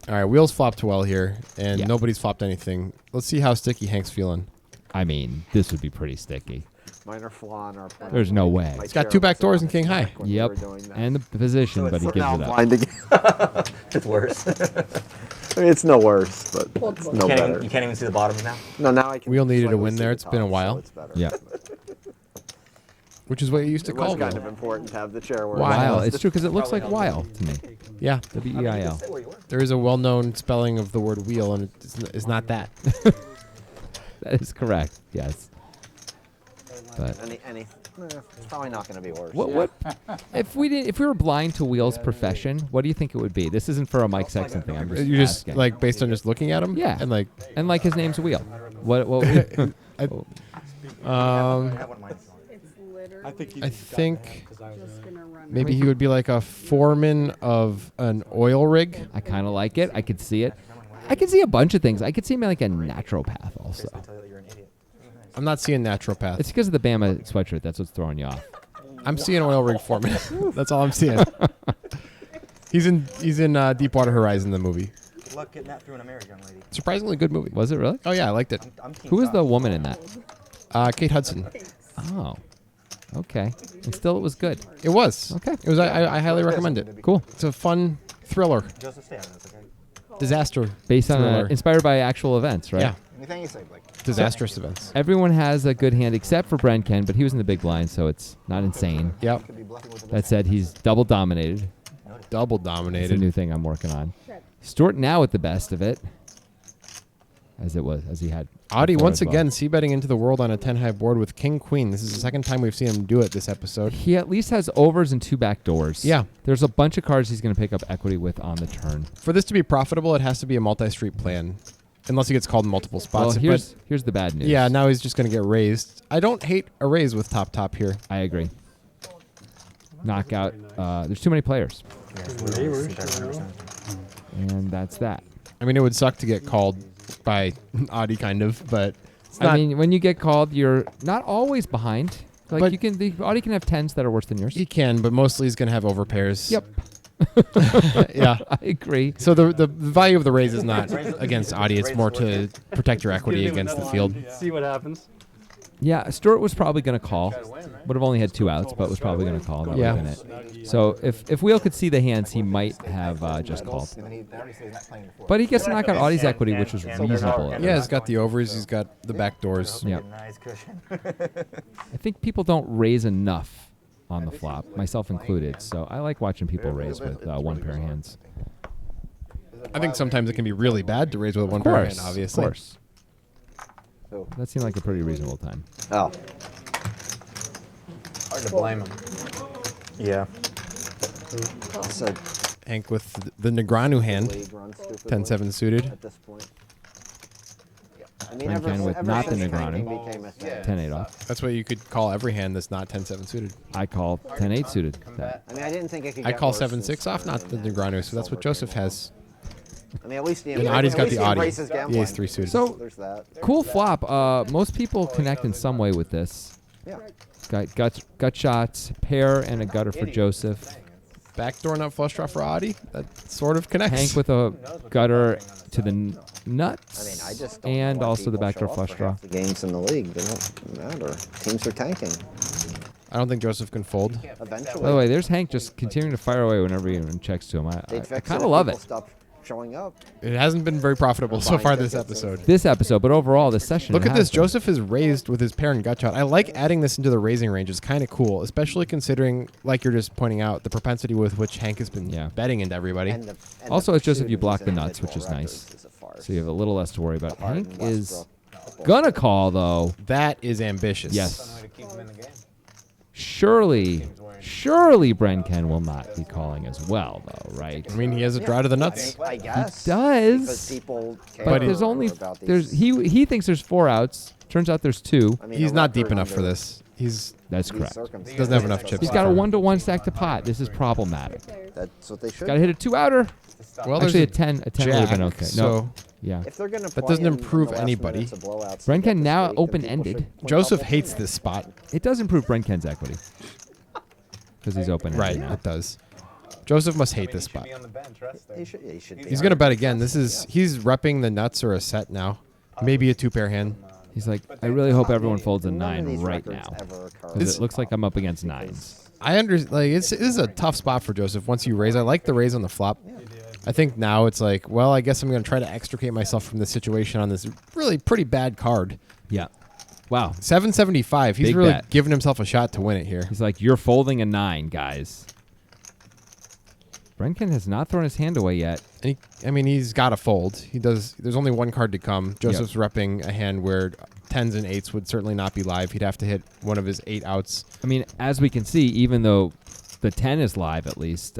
All right, wheels flopped well here, and Yeah. nobody's flopped anything. Let's see how sticky Hank's feeling. I mean, this would be pretty sticky. Minor flaw in our plan. There's no way. He's got 2 back doors and king high. Yep. And the position, but he gives Now it I'm up. blind again. It's worse. I mean, it's no worse, but it's no better. You can't even see the bottom now. No, now I can. Wheel needed a slightly win see there. the It's been a top, so while. it's better. Yeah. Which is what you used to It call was kind wheel. of important to have the chair where Weil. It's true because it looks like Weil to me. Yeah. W-E-I-L. There is a well-known spelling of the word wheel, and it's not that. That is correct. Yes. But It's probably not going to be worse. what if we were blind to Wheel's profession? What do you think it would be? This isn't for a Mike Sexton thing. I'm just You just asking. like based on just looking at him. Yeah. And like, and like his name's Wheel. What? It's literally I think I think just gonna run. maybe he would be like a foreman of an oil rig. I kind of like it. I could see it. I could see a bunch of things. I could see him like a naturopath also. I'm not seeing naturopath. It's because of the Bama sweatshirt. That's what's throwing you off. I'm seeing oil rig foreman. That's all I'm seeing. He's in Deepwater Horizon, the movie. Good luck getting that through an American young lady. Surprisingly good movie. Was it really? Oh yeah, I liked it. Who was the woman in that? Kate Hudson. Oh, okay. And still, it was good. It was. Okay. It was. I highly recommend it. Cool. It's a fun thriller. Joseph, stay out of this, okay? Disaster. Based on thriller. inspired by actual events, right? Yeah. Anything you say, Blake. Disastrous events. Everyone has a good hand except for Brenken, but he was in the big blind, so it's not insane. Yep. That said, he's double dominated. Double It's a dominated. new thing I'm working on. Stuart now with the best of it, as he had. Audie before once as well. again c-betting into the world on a 10-high board with King Queen. This is the second time we've seen him do it this episode. He at least has overs and 2 back doors. Yeah. There's a bunch of cards he's going to pick up equity with on the turn. For this to be profitable, it has to be a multi-street plan, unless he gets called in multiple Well, spots. here's the bad news. Yeah, now he's just going to get raised. I don't hate a raise with top here. I agree. Knockout. There's too many players. And that's that. I mean, it would suck to get called by Audie, kind of, but it's not. I mean, when you get called, you're not always behind. Like But- you can, the Audie can have 10s that are worse than yours. he can, but mostly he's going to have overpairs. Yep. Yeah. I agree. So the value of the raise is not against Audie. It's more to protect your equity against the field. See what happens. Yeah, Stewart was probably going to call. Would have only had 2 outs, but was probably going to call. That Yeah. would have been it. So if Wheel could see the hands, he might have just called. But he gets to knock out Audie's equity, which was reasonable. Yeah, he's got the overs. He's got the back doors. Yep. Nice cushion. I think people don't raise enough on the flop, myself included. So I like watching people raise with one pair of hands. I think sometimes it can be really bad to raise with one pair of hand, obviously. Of course. That seemed like a pretty reasonable time. Oh. Hard to blame him. Yeah. So Hank with the Negreanu hand, league runs stupidly 10-7 suited. at this point. I mean, Frank Ken with ever not the since Negreanu. banking became a thing. 10-8 off. That's what you could call every hand that's not 10-7 suited. I call 10-8 suited. That. I mean, I didn't think it could I get call worse 7-6 off, since not the then. Negreanu, so that's what Joseph has. I mean, at least the And Audie's got the Audi, embraces the gambling. ace-3 suited. So There's that. cool flop. Most people connect in some way with this. Yeah. Got gut shots, pair, and a gutter for Joseph. Backdoor nut flush draw for Audi. That sort of connects. Hank with a gutter to the nuts. I mean, I just don't and know why also the people backdoor show up flush for draw. half the games in the league, they don't matter. Teams are tanking. I don't think Joseph can fold. Eventually, By the way, there's Hank just continuing to fire away whenever anyone checks to him. I they'd fix kind it of if love people it. Stop showing up. It hasn't been very profitable so Buying far this tickets and- episode. This episode, but overall, this session. Look it at has this. been. Joseph is raised with his pair and gut shot. I like adding this into the raising range. It's kind of cool, especially considering, like you're just pointing out, the propensity with which Hank has been betting into everybody. And Also, the it's just if you pursuit block of the his nuts, which is individual nice. records is a farce. So you have a little less to worry about. Harden, Hank is Westbrook. gonna call, though. That is ambitious. Yes. To keep him in the game. Surely Brenken will not be calling as well, though, right? I mean, he has a draw to the nuts. I guess. does, Because people care But he- there's only about there's these. he thinks there's 4 outs. Turns out there's 2. I mean, He's a not deep record enough for under this. He's That's these correct. circumstances. doesn't have enough chips. He's got a 1-to-1 stack to pot. This is problematic. That's what they should. Got to hit a 2-outer. well. There's Actually, a a 10 would have been okay. So No, yeah. If they're gonna That play doesn't in improve the last anybody. minutes of blowouts to Brenken get this now week, then people open-ended. should point Joseph out hates this spot. It does improve Brenken's equity because he's open. Right, now. it does. Joseph must hate this He should spot. be on the bench, rest there. He should, yeah, he should be He's on gonna it. bet again. He's repping the nuts or a set now. Maybe a 2-pair hand. He's like, I really hope everyone folds a None of 'nine these right records now. ever occur. Because it looks like I'm up against 9s. I like this is a tough spot for Joseph once you raise. I like the raise on the flop. I think now it's like, well, I guess I'm going to try to extricate myself from this situation on this really pretty bad card. Yeah. Wow. 775. He's Big really bet. giving himself a shot to win it here. He's like, you're folding a 9, guys. Brenken has not thrown his hand away yet. And he's got to fold. He does. There's only one card to come. Joseph's repping a hand where 10s and 8s would certainly not be live. He'd have to hit one of his 8 outs. I mean, as we can see, even though the 10 is live at least,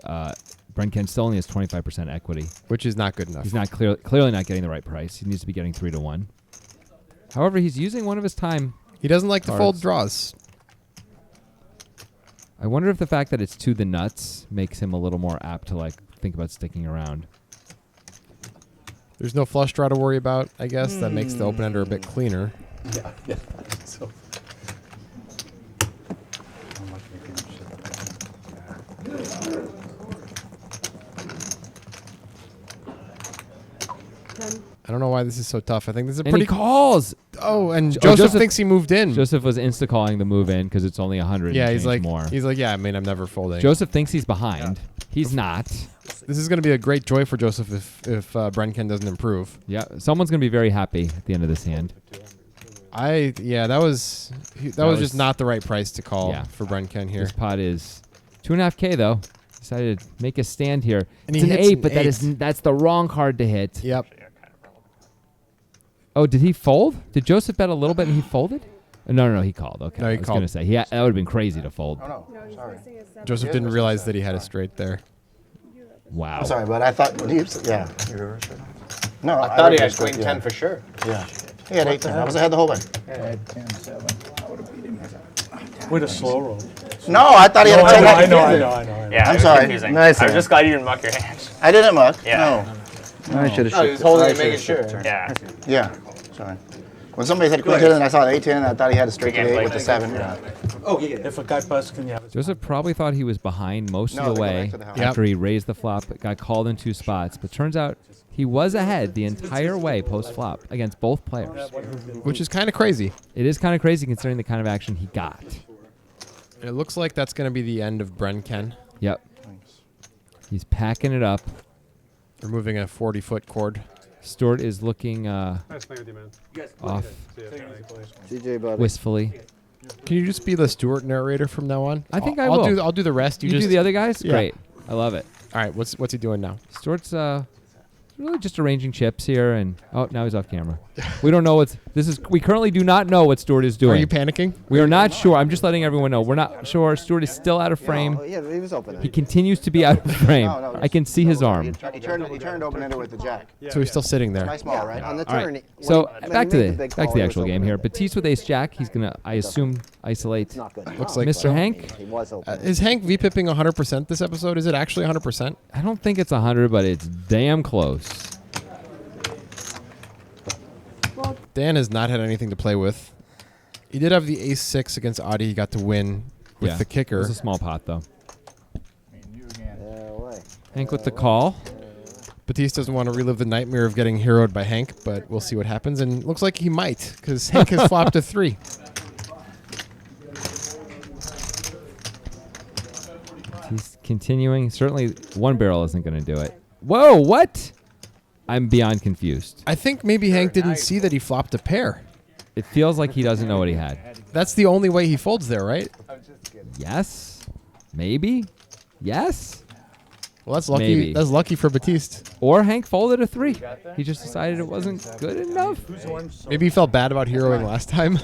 Brenken still only has 25% equity. Which is not good enough. He's not clearly not getting the right price. He needs to be getting 3-1. However, he's using one of his time. He doesn't like to cards. fold draws. I wonder if the fact that it's to the nuts makes him a little more apt to like think about sticking around. There's no flush draw to worry about, I guess. That makes the open ender a bit cleaner. Yeah. So. I don't know why this is so tough. I think this is a And pretty he calls. Oh, and Joseph thinks he moved in. Joseph was insta calling the move in because it's only 100. Yeah, and he's change like, more. yeah. I mean, I'm never folding. Joseph thinks he's behind. That not. This is going to be a great joy for Joseph if Brenken doesn't improve. Yeah, someone's gonna be very happy at the end of this hand. That was just not the right price to call for Brenken here. This pot is 2.5K though. Decided to make a stand here. And It's he an hits 8, an but that's the wrong card to hit. Yep. Oh, did he fold? Did Joseph bet a little bit and he folded? No, he called. Okay, No, he I was called. gonna say that would have been crazy to fold. Oh, no. Sorry. Joseph didn't realize that he had a straight there. Wow. I'm sorry, but I thought, yeah. You reversed it? No, I thought he had reversed it, queen 10 yeah. for sure. Yeah. He had 8-10. I was ahead the whole way. I had 10-7. I would have beat him with a slow roll. No, I thought he had a 10. I know. Yeah, I'm it was sorry. confusing. Nice. I was just glad you didn't muck your hands. I didn't muck. Yeah. No. I should have No, he was holding it, making sure. Yeah. Yeah. Sorry. When somebody said queen 10 and I saw the 8-10, I thought he had a straight to the 8 with the 7. If a guy busts, can you have it? Joseph probably thought he was behind most No, of the they go way back to the house. after he raised the flop, but got called in 2 spots. But turns out he was ahead the entire way post-flop against both players. Which is kind of crazy. It is kind of crazy considering the kind of action he got. It looks like that's going to be the end of Brenken. Yep. He's packing it up. Removing a 40-foot cord. Stuart is looking Nice playing with you, man. off CJ, buddy. wistfully. Can you just be the Stuart narrator from now on? I think I'll will. I'll do the rest. You just do the other guys? Yeah. Great. I love it. All right. What's he doing now? Stuart's really just arranging chips here, and now he's off camera. We don't know we currently do not know what Stuart is doing. Are you panicking? We are not sure. I'm just letting everyone know. We're not sure. Stuart is still out of frame. Oh, yeah, he was open. He continues to be out of frame. No, I can see his arm. He turned open-ended with the jack. So he's still sitting there. Nice ball, right? On the All turn. right. when So he back to made the big back call, to the he was actual game open. here. Batiste with Ace Jack. He's gonna, I assume, isolate. It's not good. Looks like Mr. so. Hank. He was open. Is Hank V-pipping 100% this episode? Is it actually 100%? I don't think it's 100, but it's damn close. Dan has not had anything to play with. He did have the Ace-6 against Audie. He got to win with the It kicker. was a small pot though. Yeah, way. Hank with the call. Batiste doesn't want to relive the nightmare of getting heroed by Hank, but we'll see what happens. And it looks like he might, because Hank has flopped a 3. He's continuing. Certainly, one barrel isn't going to do it. Whoa! What? I'm beyond confused. I think maybe Hank didn't see that he flopped a pair. It feels like he doesn't know what he had. That's the only way he folds there, right? Yes? Maybe? Yes? Well, that's lucky. Maybe. That's lucky for Batiste. Or Hank folded a 3. He just decided it wasn't good enough. Maybe he felt bad about heroing last time.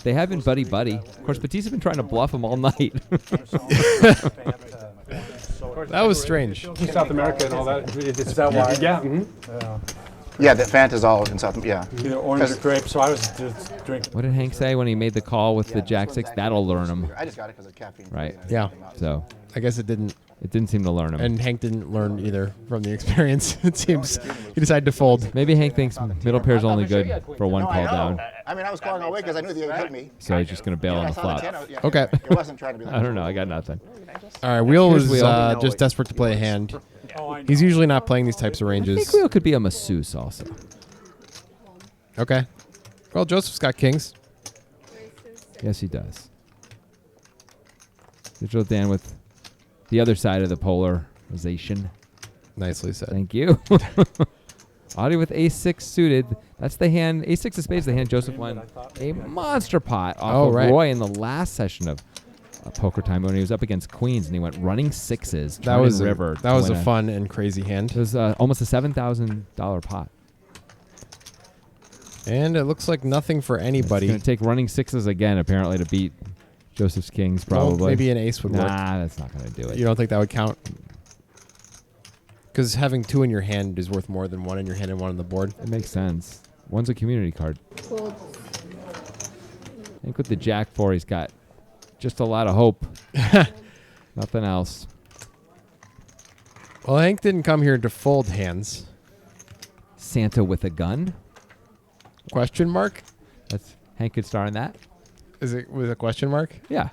They have been buddy-buddy. Of course, Batiste has been trying to bluff him all night. That was strange. South America and all that. Is that why? Yeah. Yeah, the Fanta's all in South. Yeah. Either orange or grape, so I was just drinking. What did Hank say when he made the call with the Jack-6? That'll learn him. I just got it because of caffeine. Right. Yeah. So I guess it didn't. it didn't seem to learn him. And Hank didn't learn either from the experience. It seems he decided to fold. Maybe Hank thinks middle pair's only good for one call down. I mean, I was calling all way because I knew the 8 hit me. So he's just going to bail on I the saw flop. 10, yeah, Okay. It wasn't trying to be. I don't know. I got nothing. All right, Wheel Here's was Wheel. just desperate to play a hand. He's usually not playing these types of I think ranges. Wheel could be a masseuse also. Okay. Well, Joseph's got kings. Yes, he does. Digital Dan with the other side of the polarization. Nicely said. Thank you. Audie with Ace-6 suited. That's the hand. Ace-6 of spades, the hand Joseph won a monster pot off of right. Roy in the last session of Poker Time when he was up against Queens and he went running 6s. That was river. that was a fun and crazy hand. It was almost a $7,000 pot. And it looks like nothing for It's anybody. going to take running 6s again, apparently, to beat Joseph's Kings, Well, probably. maybe an ace would work. Nah, that's not going to do it. You don't think that would count? Because having 2 in your hand is worth more than 1 in your hand and 1 on the board. It makes sense. One's a community card. I think with the Jack 4, he's got just a lot of hope. Nothing else. Well, Hank didn't come here to fold hands. Santa with a gun? Question mark? That's Hank could star in that. Is it with a question mark? Yeah.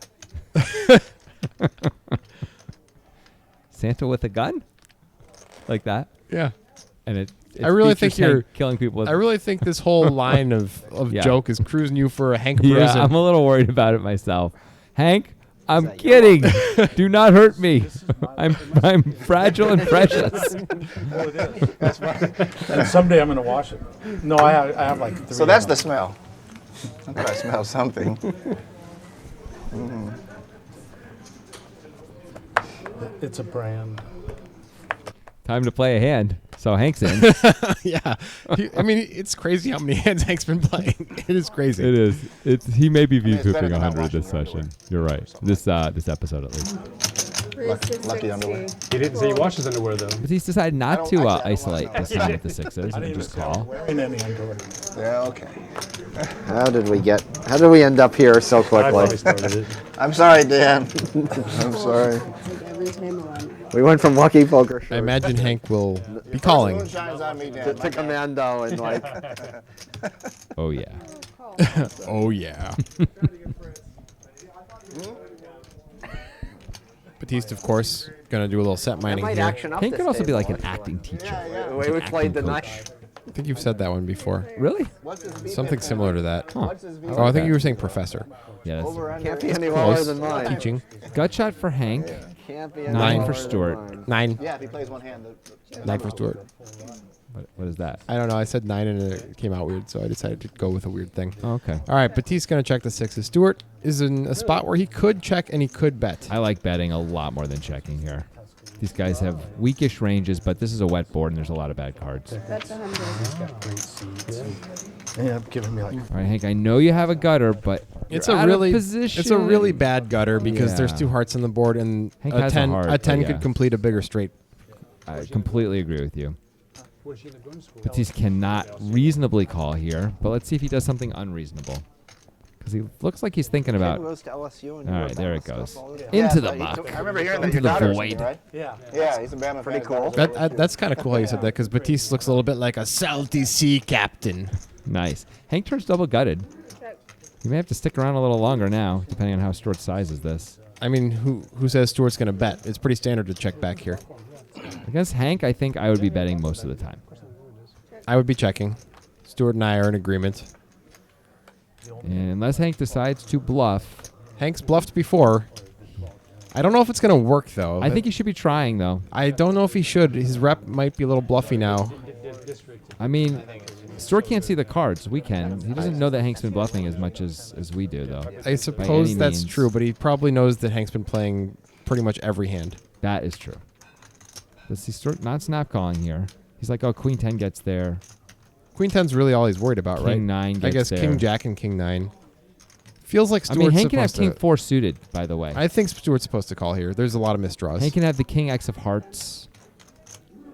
Santa with a gun? Like that? Yeah. And it I really features think you're Hank killing people with I really think this whole line of Yeah. joke is cruising you for a Hank Yeah, Bruiser. I'm a little worried about it myself. Hank, I'm kidding. Do not hurt me. I'm fragile and precious. And someday I'm going to wash it. No, I have like 3. So that's the smell. I thought I smelled something. It's a brand. Time to play a hand. So Hank's in. Yeah. I mean, it's crazy how many hands Hank's been playing. It is crazy. It is. He may be it's better V-pooping than 100 not this washing session. You're right. This episode at least. Lucky underwear. He didn't say he washed his underwear, though. But he's decided not I to don't isolate this time with the 6s I and didn't even just say I was call. wearing any underwear. Yeah, okay. How did we end up here so I quickly? probably started it. I'm sorry, Dan. I'm sorry. Every time around. We went from lucky poker I imagine Hank will be calling. to commando and like. Oh yeah. Oh yeah. Batiste, of course, gonna do a little set mining might here. action up Hank this could also be table, like an actually. acting teacher. The way we played the night. I think you've said that one before. Really? Something similar to that. Huh. Oh, I think you were saying professor. Yeah. That's Can't be any lower Close. than mine. Teaching. gut shot for Hank. Can't be any 9 lower for than Stuart. mine. 9. Yeah, if he plays one hand. 9 for Stuart. What is that? I don't know. I said 9 and it came out weird, so I decided to go with a weird thing. Oh, okay. All right, Batiste going to check the 6s. Stuart is in a spot where he could check and he could bet. I like betting a lot more than checking here. These guys have weakish ranges, but this is a wet board and there's a lot of bad cards. That's 100. Yeah, giving me like. All right, Hank, I know you have a gutter, but It's you're a out really of position. it's a really bad gutter because there's Yeah. 2 hearts on the board and Hank a has a 10 heart, a but 10 yeah. could complete a bigger straight. I completely agree with you. Batiste cannot reasonably call here, but let's see if he does something unreasonable. Because he looks like he's thinking about. Goes to LSU and All he right, does there all it that goes. stuff all the time. Into Yeah, the so muck. I remember hearing that Into your the daughter's void. in, right? Yeah. Yeah, he's a Bama Pretty fan. cool. That's kind of cool how you said that because Batiste looks a little bit like a salty sea captain. Nice. Hank turns double gutted. You may have to stick around a little longer now, depending on how Stuart's size is this. I mean, who says Stuart's going to bet? It's pretty standard to check back here. Against Hank, I think I would be betting most of the time. I would be checking. Stuart and I are in agreement. And unless Hank decides to bluff, Hank's bluffed before. I don't know if it's going to work, though. I think he should be trying, though. I don't know if he should. His rep might be a little bluffy now. I mean, Stuart can't see the cards. We can. He doesn't know that Hank's been bluffing as much as we do, though. I suppose that's true, but he probably knows that Hank's been playing pretty much every hand. That is true. Let's see, Stuart not snap calling here. He's like, oh, Queen 10 gets there. Queen 10's really all he's worried about, right? King 9 gets I guess there. King Jack and King 9. Feels like I Stuart's mean, Hank can have supposed King 4 suited, by the way. I think Stuart's supposed to call here. There's a lot of misdraws. Hank can have the King X of hearts.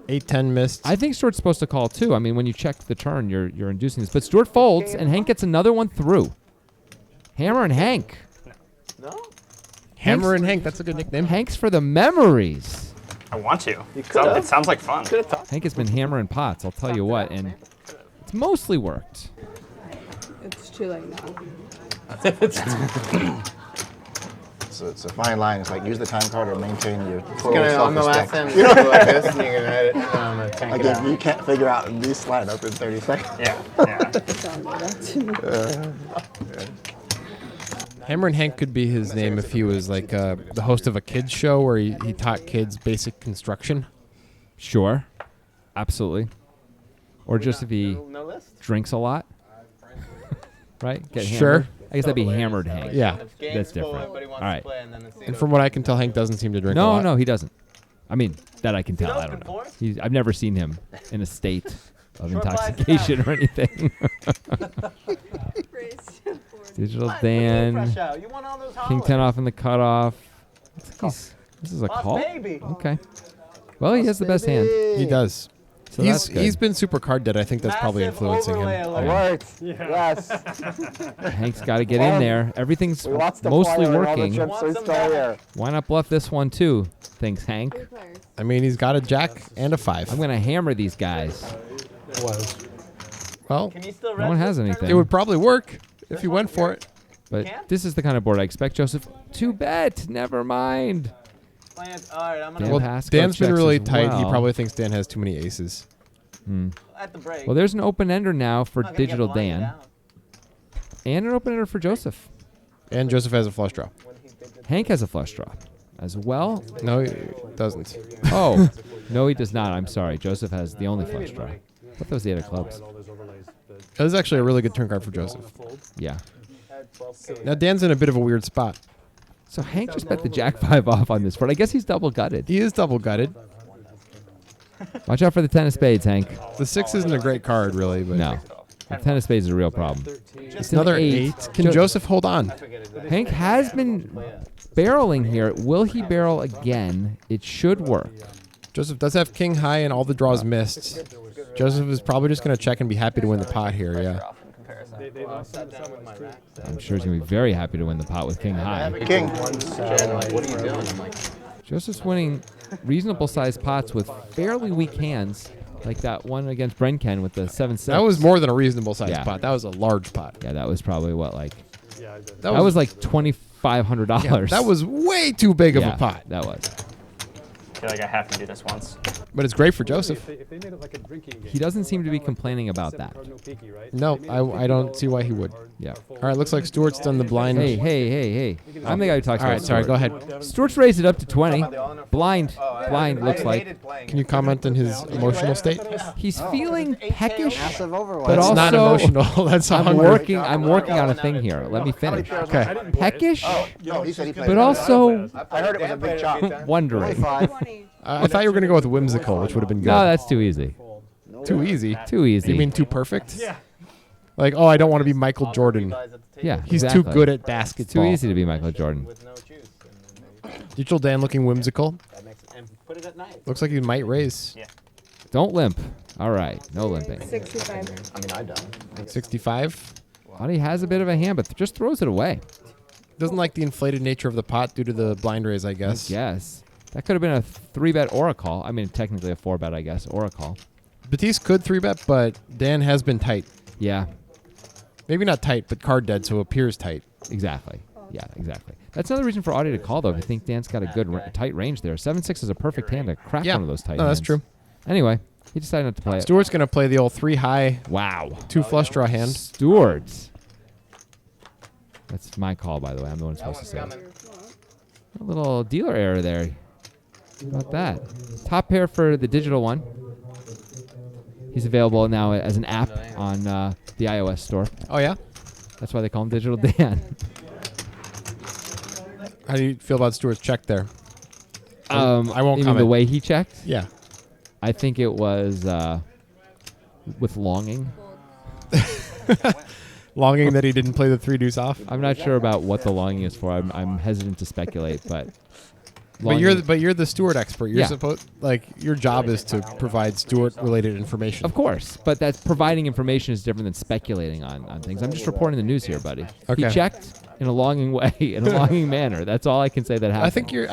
8-10 missed. I think Stuart's supposed to call, too. I mean, when you check the turn, you're inducing this. But Stuart folds, and Hank gets another one through. Hammer and Hank. Hammer and Hank, that's a good nickname. Hank's for the memories. I want to. It sounds like fun. Hank has been hammering pots, I'll tell you what, and it's mostly worked. It's too late now. It's a fine line. It's like use the time card or maintain your total On the last self-respect. end, you go like this, and you're gonna hit it, and I'm gonna tank Like it if out. you can't figure out these slide up in 30 seconds. Yeah, yeah. Don't do that to me. Hammer and Hank could be his name if he was like the host of a kids show where he taught kids basic construction. Sure. Absolutely. Or just if he No list? drinks a lot. Right? Get Sure. hammered. I guess that'd be hammered Hank. Yeah. That's different. All right. And from what I can tell, Hank doesn't seem to drink a No, lot. no, he doesn't. I mean, that I can tell. I don't know. I've never seen him in a state of intoxication or anything. Digital Dan. King 10 off in the cutoff. This is a call? Okay. Well, he has the best hand. He does. So that's good. He's been super card dead. I think that's probably influencing him. Alert. Yes. Hank's got to get in there. Everything's We watched the mostly player and all the working. chips are still here. Why not bluff this one too? Thinks Hank. I mean, he's got a jack and a 5. I'm gonna hammer these guys. Well, No one has anything. it would probably work if you went for it. But this is the kind of board I expect Joseph to bet. Never mind. Dan Well, Pasco Dan's been checks really as tight. He well. probably thinks Dan has too many aces. Well, there's an open ender now for Digital Dan, and an open ender for Joseph. And Joseph has a flush draw. Hank has a flush draw as well. No, he doesn't. Oh, no, he does not. I'm sorry. Joseph has the only flush draw. I thought that was the 8 of clubs. That was actually a really good turn card for Joseph. Yeah. Now Dan's in a bit of a weird spot. So Hank just bet the Jack 5 off on this board. I guess he's double gutted. He is double gutted. Watch out for the 10 of spades, Hank. The 6 isn't a great card, really. But No. The 10 of spades is a real problem. It's an another 8. Can Joseph hold on? Hank has been barreling here. Will he barrel again? It should work. Joseph does have king high and all the draws missed. Joseph is probably just going to check and be happy to win the pot here, yeah. I'm sure he's going to be very happy to win the pot with king high. King. What are you doing? I'm like, Joseph's winning reasonable sized pots with fairly weak hands, like that one against Brenken with the 7-6. That was more than a reasonable sized Yeah. pot. That was a large pot. Yeah, that was probably what, like, Yeah, I did. that was like $2,500. Yeah, that was way too big of Yeah, a pot. That was. I feel like I have to do this once. But it's great for Joseph. If they made it like a drinking game. He doesn't seem to be Like complaining about seven that. card, no peaky, right? No, They made it I 50 don't see why he would. Yeah. All right, looks like Stuart's done the blind. Hey. I'm the guy who talks All about right, sorry, Stuart. go ahead. Stuart's raised it up to 20. Blind looks like. Can you comment on his emotional state? He's feeling peckish, Massive overwhelm. but That's also not emotional. That's I'm hungry. working on a thing here. Let me finish. Okay. Peckish, No, he said he played. but also I heard it was a big chop. wondering. 20. I thought you were going to go with whimsical, which would have been good. No, that's too easy. Too easy. Too easy. You mean too perfect? Yeah. Like, oh, I don't want to be Michael Jordan. Yeah, He's exactly. too good at It's basketball. too easy to be Michael Jordan. Neutral Dan looking whimsical. Put it at night. Looks like he might raise. Don't limp. All right, no limping. 65. I mean, I don't. 65. He has a bit of a hand, but just throws it away. Doesn't like the inflated nature of the pot due to the blind raise, I guess. Yes. That could have been a 3-bet or a call. I mean, technically a 4-bet, I guess, or a call. Batiste could 3-bet, but Dan has been tight. Yeah, Maybe not tight, but card dead, so appears tight. exactly. Yeah, exactly. That's another reason for Audie to call, though. If you think Dan's got a good tight range there. 7-6 is a perfect hand to crack Yeah. one of those tight No, that's hands. true. Anyway, he decided not to play it. Stuart's going to play the old 3-high, Wow. 2 flush draw hand. Stewart. That's my call, by the way. I'm the one supposed to say it. A little dealer error there. How about that? Top pair for the digital one. He's available now as an app on the iOS store. Oh, yeah? That's why they call him Digital Dan. How do you feel about Stuart's check there? I won't you mean comment. the way he checked? Yeah. I think it was with longing. Longing that he didn't play the 3 deuce off. I'm not sure about what the longing is for. I'm hesitant to speculate, but But you're the Stuart expert. You're Yeah. supposed your job is to provide Stuart related information. of course, but that's providing information is different than speculating on things. I'm just reporting the news here, buddy. Okay. He checked in a longing way, in a longing manner. That's all I can say that happened. I think you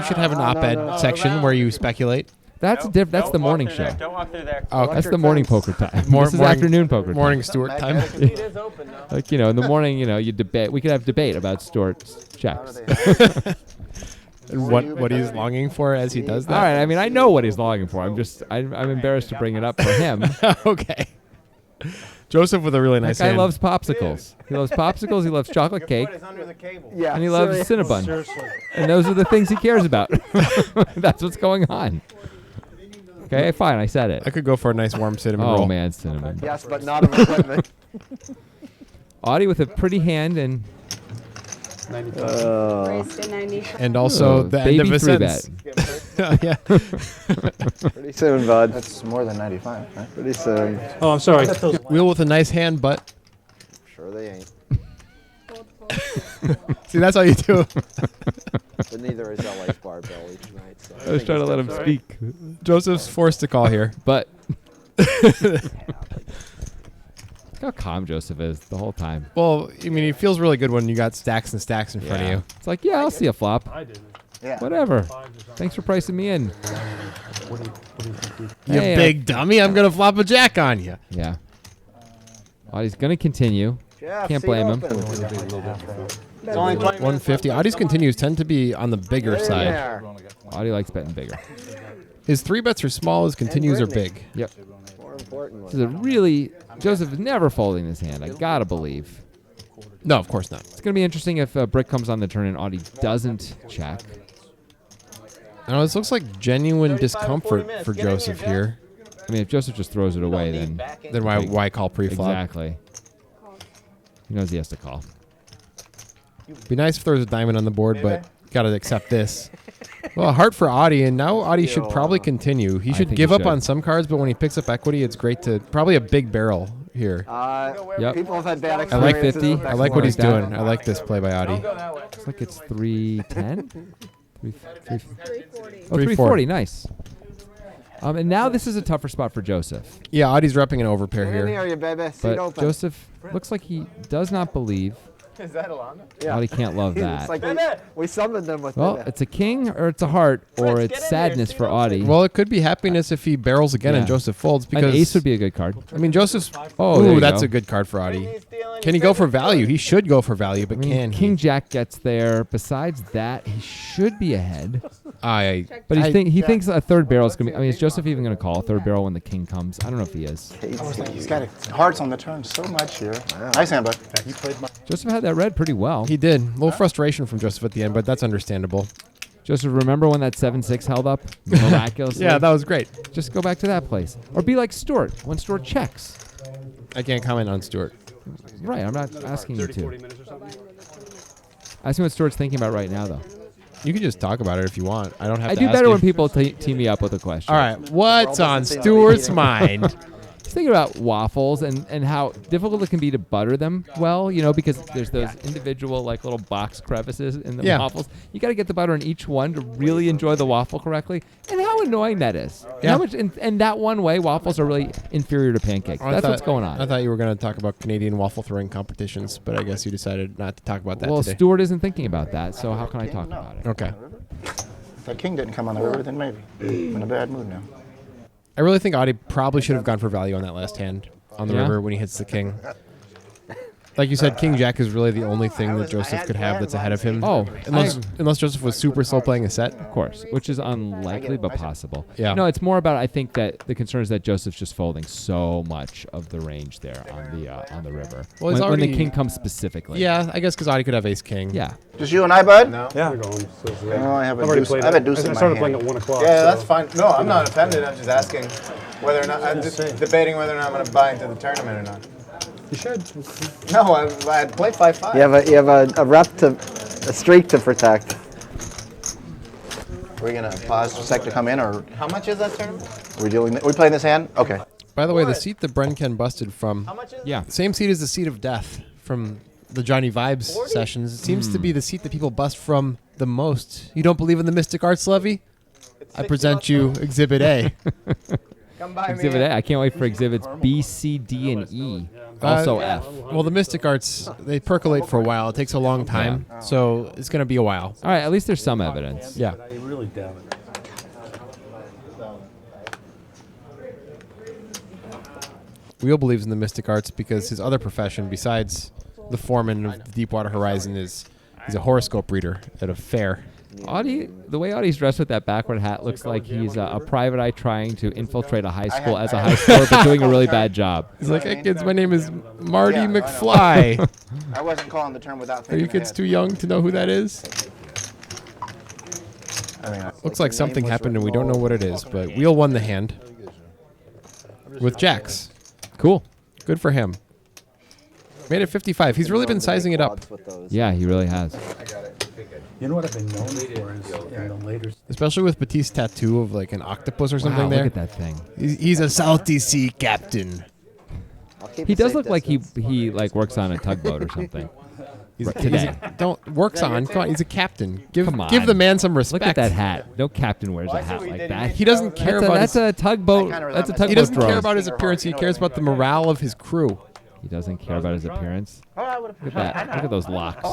should have an op-ed section where you speculate. That's that's the morning show. Don't walk through there. Oh, okay. That's the morning poker time. This is Morning- afternoon poker Morning time. Stuart time. It is open now. Like, in the morning, you debate. We could have debate about Stuart's checks. And what he's longing for as he does All that. right. I mean, I know what he's longing for. I'm embarrassed to bring it up for him. Okay. Joseph with a really That nice guy hand. loves popsicles. He loves popsicles. He loves chocolate cake, under the cable. Yeah. and he loves Cinnabon. Seriously. And those are the things he cares about. That's what's going on. Okay, fine. I said it. I could go for a nice warm cinnamon Oh roll. man, cinnamon. Yes, but not on equipment. Audie with a pretty hand and 95. Raised to 95. And also the end baby of a 3-bet. sentence. Yeah. Pretty soon, bud. That's more than 95, right? Pretty soon. Oh, I'm sorry. Wheel with a nice hand, but Sure they ain't. see that's how you do. But neither is LA's barbell each night. So I was trying to let him speak, Joseph's forced to call here. but look how calm Joseph is the whole time. Well, I mean, it feels really good when you got stacks and stacks in front of you. It's like, yeah, I'll see a flop. I didn't. Yeah. Whatever. Thanks for pricing me in. You Hey, big dummy, I'm going to flop a jack on you. Yeah. Audie's gonna continue. Jeff, Can't seat blame him. open. It's only 20 minutes. 150. Audie's continues tend to be on the bigger Get in side. there. Audie likes betting bigger. His 3-bets are small, his continues are Brittany. big. Yep. More importantly. This is a really Joseph is never folding this hand. I gotta believe. No, of course not. It's gonna be interesting if Brick comes on the turn and Audie doesn't check. Now, this looks like genuine 35 or 40 discomfort minutes. for Get in here, Joseph Jeff. here. I mean, if Joseph just throws it away, then Then why call pre-flop? exactly. He knows he has to call. Be nice if there was a diamond on the board, but got to accept this. Well, a heart for Audie, and now Audie should probably continue. He should think give he up should. on some cards, but when he picks up equity, it's great to probably a big barrel here. Yep. People have had bad I like experiences. 50. with I like what he's Like that. doing. I like this play by Audie. Looks like it's 310. 340. 340. Oh, 340. Nice. And now this is a tougher spot for Joseph. Yeah, Audie's repping an overpair Get in here. here, you baby. Seat But open. Joseph looks like he does not believe. Is that Alana? Yeah. Audie can't love that. It's like we summoned them with Well, it's a king or it's a heart or Fritz, it's get in sadness here, for stay Audie. Well, it could be happiness if he barrels again and Yeah. Joseph folds An because ace would be a good card. I mean, Joseph's. Oh, there Ooh, you that's go. a good card for Audie. He's stealing, Can he's he go for stealing. value? He should go for value, but I mean, can King he? Jack gets there. Besides that, he should be ahead. But I- he thinks a third barrel is going to be. I mean, is Joseph even going to call a third barrel when the king comes? I don't know if he is. He's got hearts on the turn so much here. Nice hand, bud. Joseph had that red pretty well. He did. A little frustration from Joseph at the end, but that's understandable. Joseph, remember when that 7-6 held up miraculously? Yeah, that was great. Just go back to that place. Or be like Stuart when Stuart checks. I can't comment on Stuart. Right, I'm not asking you 40 to. minutes or something. Ask me what Stuart's thinking about right now, though. You can just talk about it if you want. I don't have I to do ask better you. when people tee me up with a question. All right, what's on Stuart's mind? Just thinking about waffles and how difficult it can be to butter them well, because there's those individual like little box crevices in the Yeah. waffles. You got to get the butter in each one to really enjoy the waffle correctly, and how annoying that is. And Yeah. How much and that one way waffles are really inferior to pancakes. I That's thought- what's going on. I thought you were going to talk about Canadian waffle throwing competitions, but I guess you decided not to talk about that Well, today. Stuart isn't thinking about that, so how can I talk about it? Okay. If that king didn't come on the river, then maybe. I'm in a bad mood now. I really think Audie probably should have gone for value on that last hand on the Yeah? river when he hits the king. Like you said, King Jack is really the only thing that Joseph could have that's ahead of him. Oh, unless Joseph was super slow playing a set. Of course, which is unlikely but possible. Yeah. No, it's more about I think that the concern is that Joseph's just folding so much of the range there on the river. Well, he's when the already- king comes specifically. Yeah, I guess because Audie could have ace king. Yeah. Just you and I, bud? No, Yeah. we're going. So it's late. No, I have a I've already deuce- played I have a it. deuce in I my started hand. playing at 1 o'clock. Yeah, so- that's fine. No, I'm not offended. I'm just asking whether or not. I'm just debating whether or not I'm going to buy into the tournament or not. You should. No, I play 5-5. You have a streak to protect. We're gonna pause for a sec to come in, or How much is that tournament? we playing this hand? Okay. By the way, the seat that Brenken busted from, How much is Yeah. same seat as the seat of death from the Johnny Vibes 40? sessions. It seems to be the seat that people bust from the most. You don't believe in the Mystic Arts levy? I present you Exhibit A. Come by Exhibit me. A. I can't wait for exhibits B, C, D, and E. Also F. Well, the Mystic Arts, they percolate for a while. It takes a long time, so it's going to be a while. All right, at least there's some evidence. Yeah. I really doubt it. Wheel believes in the Mystic Arts because his other profession, besides the foreman of the Deepwater Horizon, is he's a horoscope reader at a fair. Audie, the way Audie's dressed with that backward hat looks like he's a private eye trying to infiltrate a high school as a high schooler, but doing a really bad job. He's like, hey kids, my name is Marty Yeah, I know. McFly. I wasn't calling the term without Are thinking you kids ahead. too young to know who that is? I mean, Looks like something happened and we don't know what it is, but Wheel won the hand with jacks. Cool. Good for him. Made it 55. He's really been sizing it up, Yeah, he really has. You know what I've been known for is in the later. especially with Batiste's tattoo of like an octopus or something Wow, there. look at that thing. He's a salty sea captain. He does look like he like works on a tugboat or something. He's Today. works on. Come on, he's a captain. Come on. Give the man some respect. Look at that hat. No captain wears a hat like that. He doesn't care about That's a tugboat. That's a tugboat He doesn't drone. care about his appearance. He cares about the morale of his crew. He doesn't care about his appearance. Look at that. Look at those locks.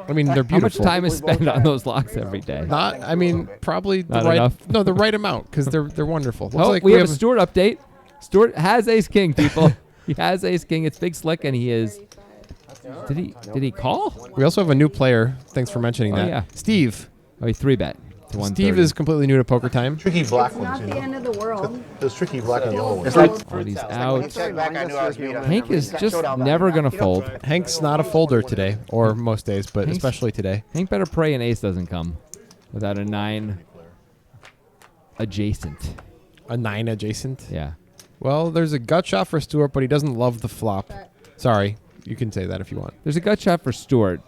I mean, they're How much beautiful. time is spent on those locks every day? Not. I mean, probably the Not right. enough? No, the right amount because they're wonderful. Looks Oh, like we have a Stuart update. Stuart has ace king, people. He has ace king. It's big slick, and he is. Did he call? We also have a new player. Thanks for mentioning Oh, that. yeah. Steve. Oh, he 3-bet to 130. Steve is completely new to poker time. tricky black It's not the end of the world. Those tricky black and yellow ones. It's like Audie's When you out. checked back, I knew I was beat up. Hank is just never gonna fold. Hank's not a folder today, or most days, but Hank's- especially today. Hank better pray an ace doesn't come without a 9 adjacent. A 9 adjacent. Yeah. Well, there's a gut shot for Stuart, but he doesn't love the flop. Sorry, you can say that if you want. There's a gut shot for Stuart,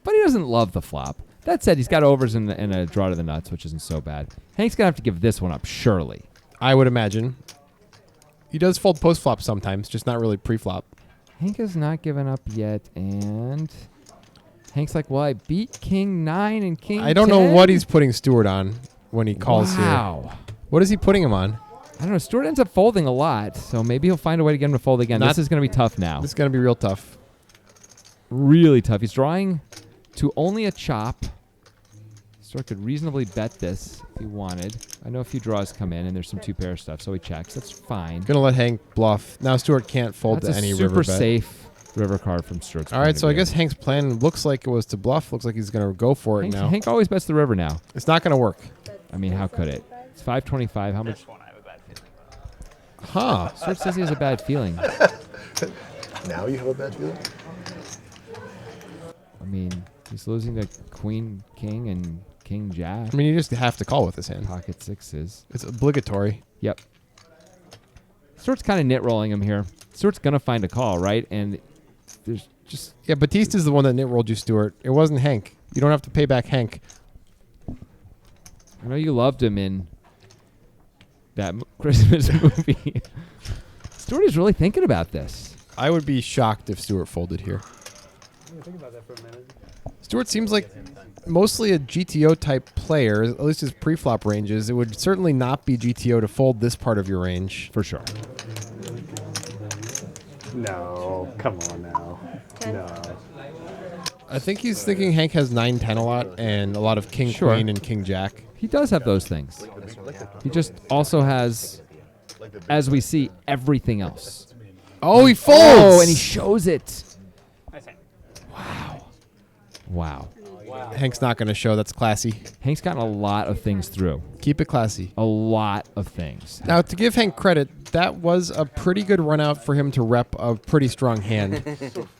but he doesn't love the flop. That said, he's got overs and a draw to the nuts, which isn't so bad. Hank's going to have to give this one up, surely. I would imagine. He does fold post flop sometimes, just not really pre flop. Hank has not given up yet, and Hank's like, well, I beat King 9 and King 10. I don't know what he's putting Stuart on when he calls here. Wow. What is he putting him on? I don't know. Stuart ends up folding a lot, so maybe he'll find a way to get him to fold again. Not- This is going to be tough now. This is going to be real tough. really tough. He's drawing to only a chop. Stuart could reasonably bet this if he wanted. I know a few draws come in, and there's some two-pair stuff, so he checks. That's fine. Gonna let Hank bluff. Now Stuart can't fold That's to any a river super bet. safe river card from Stuart's All point right, of so I view. guess Hank's plan looks like it was to bluff. Looks like he's gonna go for it now. Hank always bets the river now. It's not gonna work. I mean, how could it? It's 525. How much? This one I have a bad feeling. Huh. Stuart says he has a bad feeling. Now you have a bad feeling? I mean, he's losing to Queen, King, and King Jack. I mean, you just have to call with this hand. Pocket sixes. It's obligatory. Yep. Stuart's kind of knit rolling him here. Stuart's gonna find a call, right? And there's just Yeah, Batista's the one that knit rolled you, Stuart. It wasn't Hank. You don't have to pay back Hank. I know you loved him in that Christmas movie. Stuart is really thinking about this. I would be shocked if Stuart folded here. Think about that for a minute. Stuart seems like mostly a GTO type player, at least his pre-flop ranges. It would certainly not be GTO to fold this part of your range. For sure. No, come on now. No. I think he's thinking Hank has 9-10 a lot and a lot of King Sure. Queen and King Jack. He does have those things. He just also has, as we see, everything else. Oh, he folds! Oh, and he shows it. Wow. Wow. Hank's not going to show. That's classy. Hank's gotten a lot of things through. Keep it classy. A lot of things. Now, to give Hank credit, that was a pretty good run out for him to rep a pretty strong hand.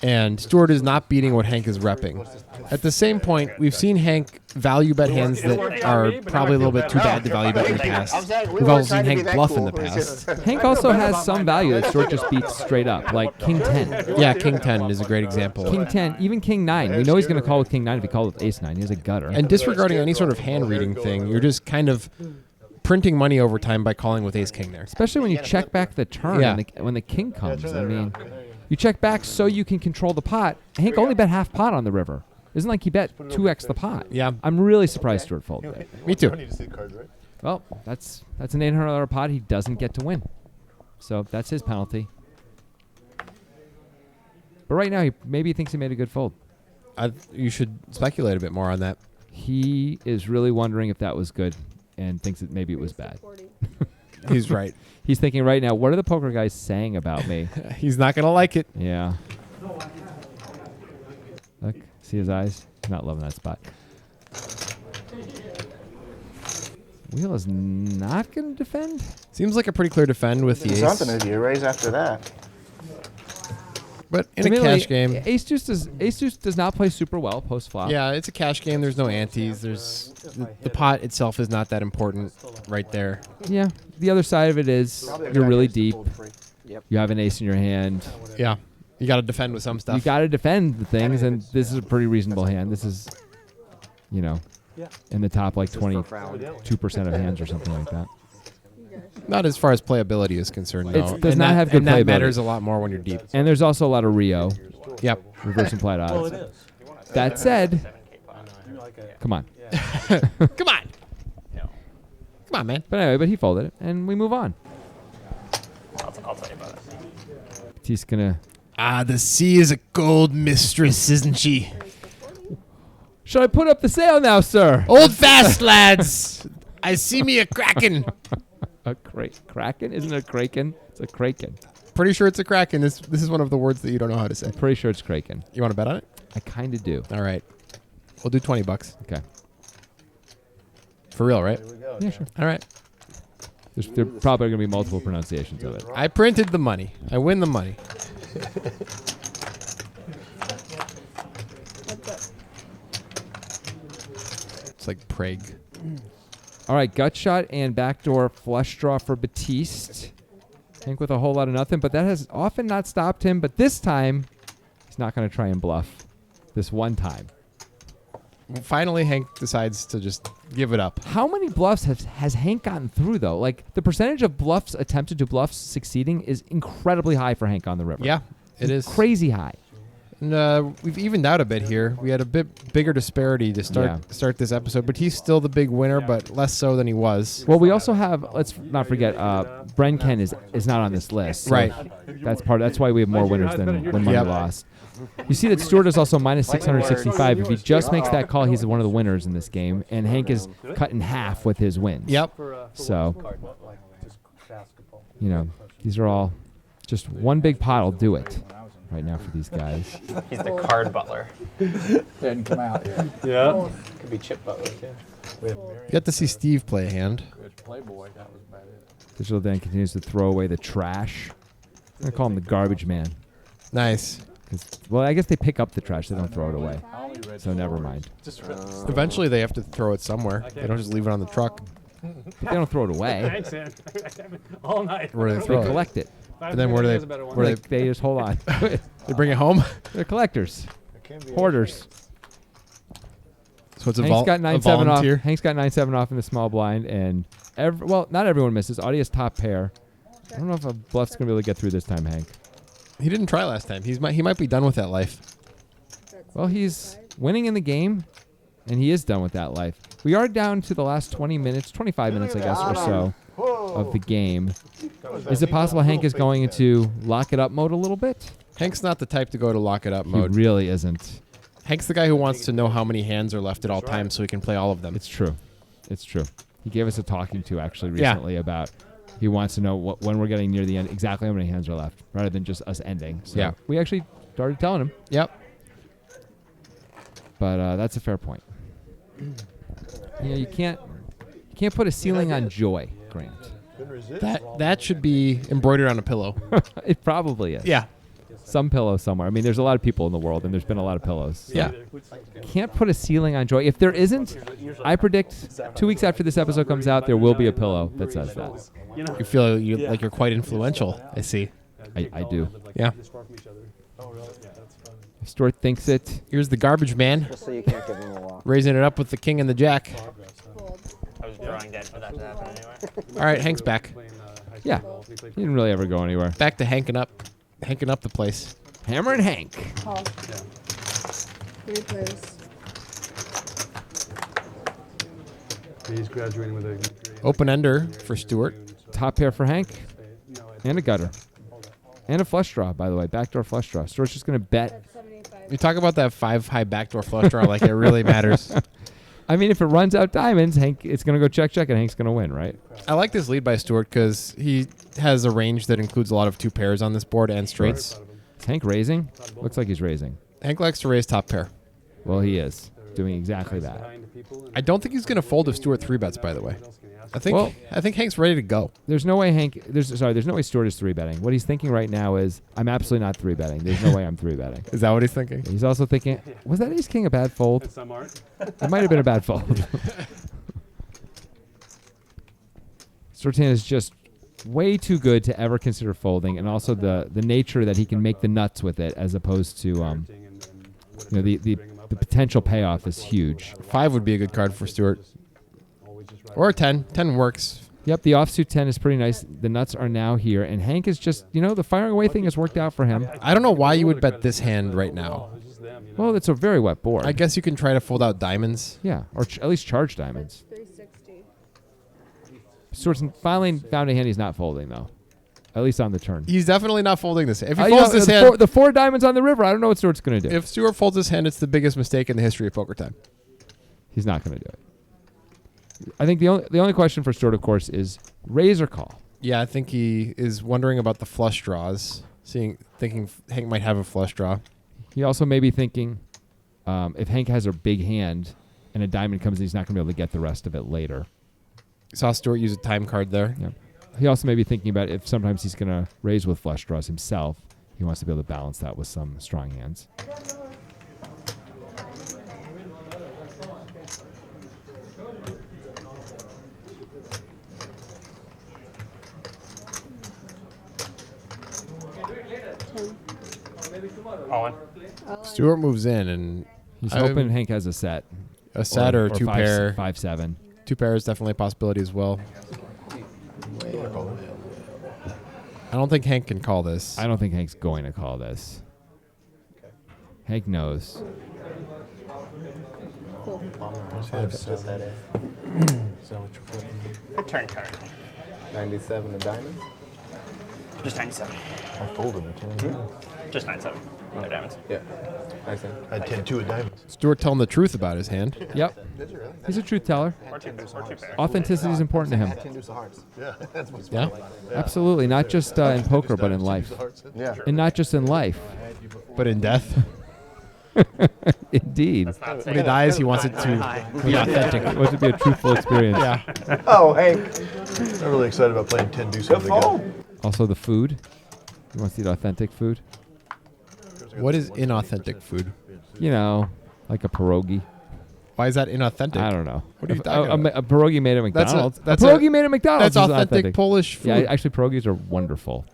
And Stuart is not beating what Hank is repping. At the same point, we've seen Hank value bet hands that are probably a little bit too bad to value bet in the past. We've also seen Hank bluff in the past. Hank also has some value that Stuart just beats straight up, like King 10. Yeah, King 10 is a great example. King 10, even King 9. We know he's going to call with King 9 if he called with Ace 9. He has a gutter. And disregarding any sort of hand reading thing, you're just kind of printing money over time by calling with Ace King there. Especially when you check back the turn Yeah. when the King comes. I mean, you check back so you can control the pot. Hank only bet half pot on the river. Isn't like he bet 2x the pot. Yeah. I'm really surprised Stuart folded it. Me too. I need to see the cards, right? Well, that's an $800 pot he doesn't get to win. So that's his penalty. But right now, maybe he thinks he made a good fold. You should speculate a bit more on that. He is really wondering if that was good and thinks that maybe it was bad. He's right. He's thinking right now, what are the poker guys saying about me? He's not going to like it. Yeah. Look, see his eyes? Not loving that spot. Wheel is not going to defend? Seems like a pretty clear defend with the ace. Something if you raise after that. But in a cash game. Ace Deuce does not play super well post flop. Yeah, it's a cash game. There's no antes. There's the pot itself is not that important right there. Yeah. The other side of it is you're really deep. Yep. You have an ace in your hand. Yeah. You got to defend with some stuff. You got to defend the things, and this is a pretty reasonable hand. This is, in the top like 22% of hands or something like that. Not as far as playability is concerned, no. It does not have good and that playability. matters a lot more when you're deep. And there's also a lot of Rio. Yep. Reverse implied odds. Well, it is. That said, come on. Come on. No. Come on, man. But anyway, he folded it, and we move on. I'll tell you about it. He's gonna. Ah, the sea is a gold mistress, isn't she? Should I put up the sail now, sir? Hold fast, lads. I see me a kraken. A kraken? Isn't it a kraken? It's a kraken. Pretty sure it's a kraken. This is one of the words that you don't know how to say. Pretty sure it's kraken. You want to bet on it? I kind of do. All right. We'll do $20. Okay. For real, right? Yeah, sure. All right. There are probably going to be multiple pronunciations of it. I printed the money. I win the money. It's like Prague. All right, gut shot and backdoor flush draw for Batiste. I think with a whole lot of nothing, but that has often not stopped him. But this time, he's not going to try and bluff. This one time. Finally, Hank decides to just give it up. How many bluffs has Hank gotten through, though? Like, the percentage of bluffs attempted to bluffs succeeding is incredibly high for Hank on the river. Yeah, it is. Crazy high. And we've evened out a bit here. We had a bit bigger disparity to start this episode, but he's still the big winner, but less so than he was. Well, we also have. Let's not forget. Brenken is not on this list. So right. That's why we have more winners than money lost. You see that Stuart is also minus 665. If he just makes that call, he's one of the winners in this game, and Hank is cut in half with his wins. Yep. So, these are all just one big pot will do it right now for these guys. He's the card butler. Didn't come out yet. Yeah. Could be chip butler too. You got to see Steve play a hand. Digital Dan continues to throw away the trash. I'm going to call him the garbage man. Nice. Well, I guess they pick up the trash. They don't throw it away. So never mind. Eventually, they have to throw it somewhere. They don't just leave it on the truck. But they don't throw it away. Thanks, man. All night. Where do they throw They it? collect it. And then where do They just hold on. They bring it home? They're collectors. Hoarders. So it's Hank's got a 9-7 off. volunteer? Hank's got 9-7 off in the small blind, and not everyone misses. Audia's top pair. I don't know if a bluff's gonna be able to get through this time, Hank. He didn't try last time. He might be done with that life. Well, he's winning in the game, and he is done with that life. We are down to the last 20 minutes, 25 minutes, I guess, or so, of the game. Is it possible Hank is going into lock it up mode a little bit? Hank's not the type to go to lock it up mode. He really isn't. Hank's the guy who wants to know how many hands are left at all times so he can play all of them. It's true. It's true. He gave us a talking to actually recently about he wants to know when we're getting near the end, exactly how many hands are left, rather than just us ending. So we actually started telling him. Yep. But that's a fair point. You can't put a ceiling on joy, Grant. That should be embroidered on a pillow. It probably is. Yeah. Some pillow somewhere. I mean, there's a lot of people in the world, and there's been a lot of pillows. So yeah. Can't put a ceiling on joy. If there isn't, I predict 2 weeks after this episode comes out, there will be a pillow that says that. You feel like you're quite influential, I see. I do. Yeah. If Stuart thinks it. Here's the garbage man. Just so you can't give him a walk. Raising it up with the king and the jack. I was drawing dead for that to happen anyway. All right, Hank's back. Yeah. He didn't really ever go anywhere. Back to hanking up the place. Hammer and Hank. Call. Replays. He's graduating with a open ender for Stuart. Top pair for Hank. And a gutter. And a flush draw, by the way. Backdoor flush draw. Stuart's just going to bet. You talk about that 5-high backdoor flush draw like it really matters. I mean, if it runs out diamonds, Hank, it's going to go check, and Hank's going to win, right? I like this lead by Stuart because he has a range that includes a lot of two pairs on this board and straights. Is Hank raising? Looks like he's raising. Hank likes to raise top pair. Well, he is doing exactly that. I don't think he's going to fold if Stuart 3-bets, by the way. I think Hank's ready to go. There's no way there's no way Stuart is 3-betting. What he's thinking right now is, I'm absolutely not 3-betting. There's no way I'm 3-betting. Is that what he's thinking? He's also thinking, was that ace king a bad fold? It might have been a bad fold. Stuart is just way too good to ever consider folding, and also the nature that he can make the nuts with it, as opposed to the potential payoff is huge. 5 would be a good card for Stuart. Or a 10. 10 works. Yep, the offsuit 10 is pretty nice. The nuts are now here, and Hank is just, the firing away thing has worked out for him. I don't know why you would bet this hand right now. Well, it's a very wet board. I guess you can try to fold out diamonds. Yeah, or at least charge diamonds. 360. Stuart's finally found a hand he's not folding, though. At least on the turn. He's definitely not folding this. If he folds this hand... The four diamonds on the river, I don't know what Stuart's going to do. If Stuart folds this hand, it's the biggest mistake in the history of poker time. He's not going to do it. I think the only question for Stuart, of course, is raise or call. Yeah, I think he is wondering about the flush draws, thinking Hank might have a flush draw. He also may be thinking if Hank has a big hand and a diamond comes in, he's not going to be able to get the rest of it later. Saw Stuart use a time card there. Yeah. He also may be thinking about if sometimes he's going to raise with flush draws himself. He wants to be able to balance that with some strong hands. Owen. Stuart moves in, and he's hoping Hank has a set. A set or two pair. 5-7. 2 pair is definitely a possibility as well. I don't think Hank can call this. I don't think Hank's going to call this. Hank knows. Turn card. 97 of diamonds. Just 97. I folded the 10. Just 97. No diamonds. Yeah. Nice thing. I had 10-2 of diamonds. Stuart telling the truth about his hand. Yep. He's a truth teller. Or two pair. Authenticity is important to him. 10 deuce of hearts. Yeah, that's what's Yeah. Absolutely. Not just in poker, but in life. Yeah. And not just in life. But in death, Indeed. when he dies, he wants it to be authentic. It wants to be a truthful experience. Yeah. Oh, Hank. I'm really excited about playing 10 deuce of again. Also the food. He wants to eat authentic food. What is inauthentic food? You know, like a pierogi. Why is that inauthentic? I don't know. What are you talking about? A pierogi made at McDonald's. That's a pierogi made at McDonald's. That's is authentic Polish food. Yeah, actually, pierogis are wonderful.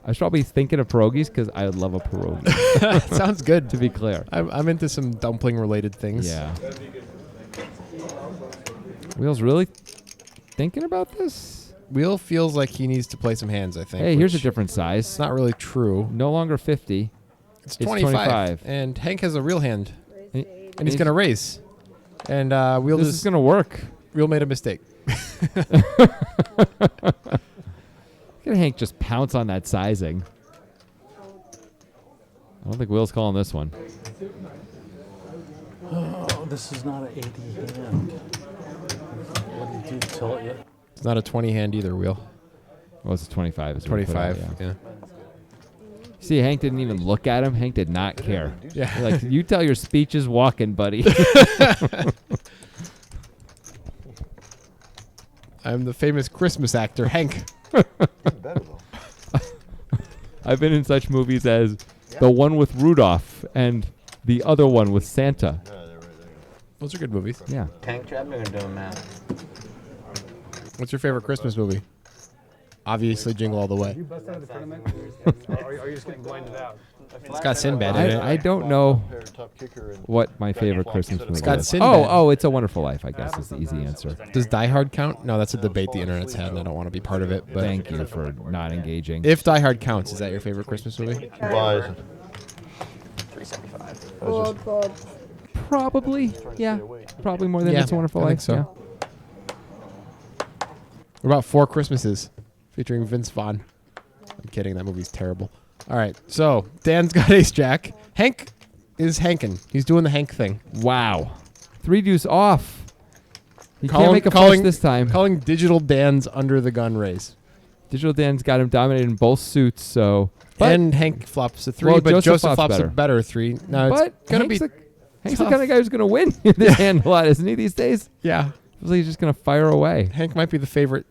I was probably thinking of pierogis because I love a pierogi. Sounds good. To be clear. I'm into some dumpling-related things. Yeah. Wheel's really thinking about this? Wheel feels like he needs to play some hands, I think. Hey, here's a which different size. It's not really true. No longer 50. It's 25. And Hank has a real hand. And he's going to raise. And Wheel This is going to work. Wheel made a mistake. Look at Hank just pounce on that sizing. I don't think Will's calling this one. Oh, this is not an 80 hand. What did you tell it yet? It's not a 20 hand either, Wheel. Well, it's a 25. It's what we put out, 25, yeah. See, Hank didn't even look at him. Hank did not care. Yeah. Like, you tell your speech is walking, buddy. I'm the famous Christmas actor, Hank. I've been in such movies as the one with Rudolph and the other one with Santa. Those are good movies. Yeah. Tank trapping or doing math? What's your favorite Christmas movie? Obviously, Jingle All the Way. You bust out of the tournament? Or are you just getting blinded out? It's got Sinbad in it. I don't know what my favorite Christmas movie got is. Sinbad. Oh, It's a Wonderful Life, I guess, is the easy answer. Does Die Hard count? No, that's a debate the internet's had, and I don't want to be part of it. But Thank you for not engaging. if Die Hard counts, is that your favorite Christmas movie? Buys. 375. Fold. Probably, yeah. Probably more than Yeah, It's a Wonderful I Life. think so. Yeah. What about Four Christmases, featuring Vince Vaughn? I'm kidding. That movie's terrible. All right, so Dan's got ace jack. Hank is hanking. He's doing the Hank thing. Wow. 3 deuce off. He can't make a flush this time. Calling Digital Dan's under the gun raise. Digital Dan's got him dominated in both suits, so... But, And Hank flops a 3, Well, but Joseph flops flops better. a better 3. No, but it's going to be Hank's the tough. kind of guy who's going to win this hand a lot, isn't he, these days? Yeah. Feels like he's just going to fire away. Hank might be the favorite.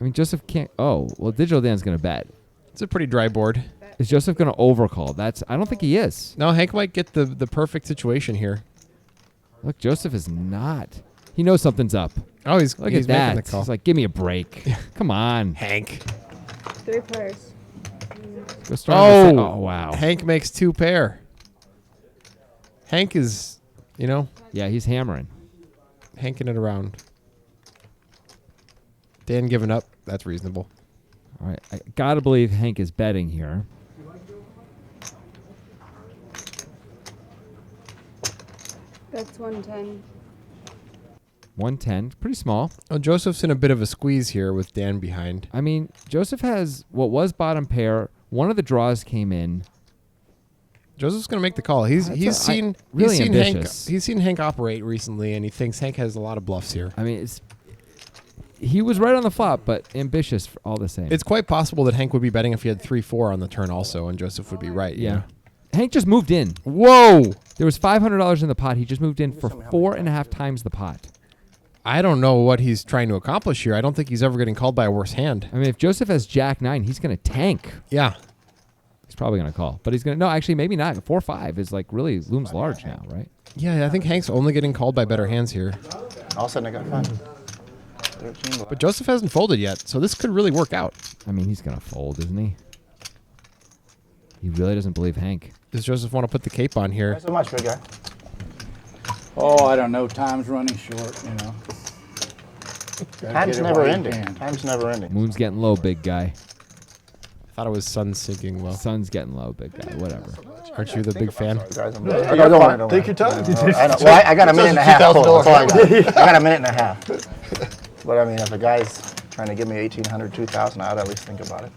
I mean, Joseph can't... Oh, well, Digital Dan's going to bet. It's a pretty dry board. Is Joseph going to overcall? I don't think he is. No, Hank might get the perfect situation here. Look, Joseph is not. He knows something's up. Oh, he's Look he's at that. making the call. He's like, give me a break. Come on. Hank. 3 pairs. Go start on the Oh, wow. Hank makes 2 pair. Hank is, Yeah, he's hammering. hanking it around. Dan giving up. That's reasonable. All right. I got to believe Hank is betting here. That's 110. 110. Pretty small. Oh, Joseph's in a bit of a squeeze here with Dan behind. I mean, Joseph has what was bottom pair. One of the draws came in. Joseph's going to make the call. He's seen ambitious. Hank. He's seen Hank operate recently, and he thinks Hank has a lot of bluffs here. I mean, he was right on the flop, but ambitious for all the same. It's quite possible that Hank would be betting if he had 3-4 on the turn also, and Joseph would be right. you yeah. know? Hank just moved in. Whoa! There was $500 in the pot. He just moved in for 4.5 times the pot. I don't know what he's trying to accomplish here. I don't think he's ever getting called by a worse hand. I mean, if Joseph has Jack 9, he's going to tank. Yeah. He's probably going to call. But he's going to... No, actually, maybe not. 4-5 is like really looms large now, right? Yeah, I think Hank's only getting called by better hands here. All of a sudden I got fun. But Joseph hasn't folded yet, so this could really work out. I mean, he's going to fold, isn't he? He really doesn't believe Hank. Does Joseph want to put the cape on here? Thanks so much, big guy. Oh, I don't know. Time's running short, Time's never ending. Time's never ending. Moon's getting low, big guy. I thought it was sun sinking low. Sun's getting low, big guy. Whatever. Aren't you the big fan? Take your time. I know. Well, I got a minute and a half. That's all I got. I got a minute and a half. But I mean, if a guy's trying to give me 1,800, 2,000, I'd at least think about it.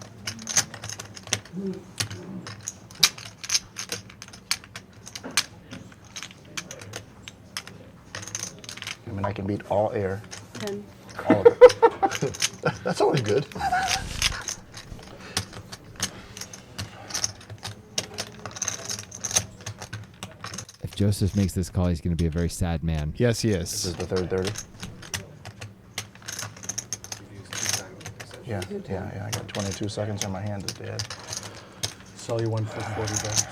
I mean, I can beat all air. 10. All of it. That's always good. If Joseph makes this call, he's going to be a very sad man. Yes, he This is. is the third 30. Yeah, I got 22 seconds and my hand is dead. Sell you one for $40.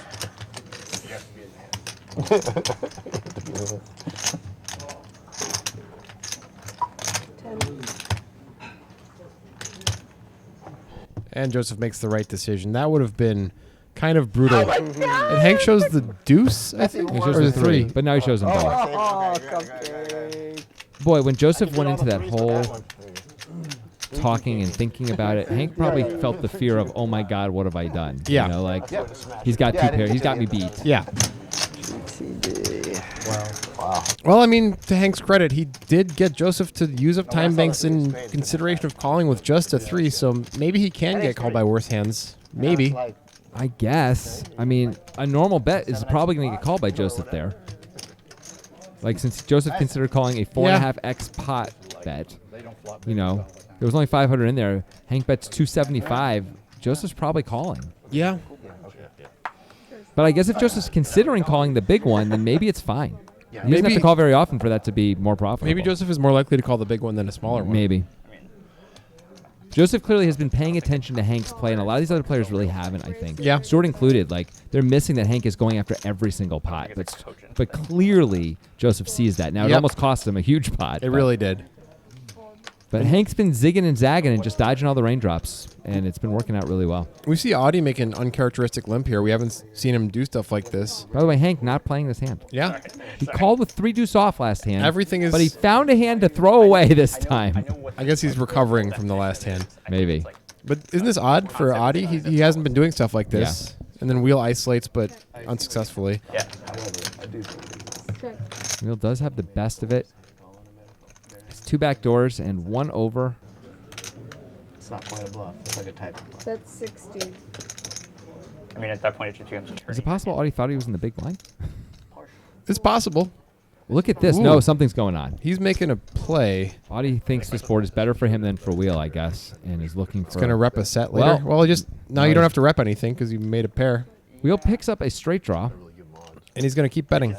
And Joseph makes the right decision. That would have been kind of brutal. And Hank shows the deuce, I think, He or shows the the three, three. but now he shows them both. Oh, cupcake. Boy, when Joseph went into that whole talking and thinking about it, Hank probably felt the fear of, oh my God, what have I done? Yeah. You know, like, he's got two pairs. He's got me beat. Yeah. Wow. Well, I mean, to Hank's credit, he did get Joseph to use up time banks in consideration of calling with just a 3, so maybe he can get called by worse hands. Maybe. I guess. I mean, a normal bet is probably going to get called by Joseph there. Like, since Joseph considered calling a 4.5x pot bet, you know, there was only 500 in there. Hank bets 275. Joseph's probably calling. Yeah. But I guess if Joseph's considering calling the big one, then maybe it's fine. He doesn't have Maybe- to call very often for that to be more profitable. Maybe Joseph is more likely to call the big one than a smaller one. Maybe. Joseph clearly has been paying attention to Hank's play, and a lot of these other players really haven't, I think. Yeah. Stewart included. Like, they're missing that Hank is going after every single pot. But clearly, Joseph sees that. Now, it Yep. almost cost him a huge pot. It really did. But Hank's been zigging and zagging and just dodging all the raindrops, and it's been working out really well. We see Audie make an uncharacteristic limp here. We haven't seen him do stuff like this. By the way, Hank not playing this hand. Yeah. He called with 3 deuce off last hand. Everything is... But he found a hand to throw away this time. I guess he's recovering from the last hand. Maybe. But isn't this odd for Audie? He hasn't been doing stuff like this. And then Wheel isolates, but unsuccessfully. Yeah. Wheel does have the best of it. It's 2 back doors and 1 over. It's not quite a bluff. It's like a type of bluff. That's 60. I mean, at that point, it just becomes a turn. Is it possible Audie thought he was in the big blind? It's possible. Look at this. Ooh. No, something's going on. He's making a play. Audie thinks this board is better for him than for Wheel, I guess, and is looking for... He's going to rep a set later. Well, just now you don't have to rep anything because you made a pair. Wheel picks up a straight draw. And he's going to keep betting.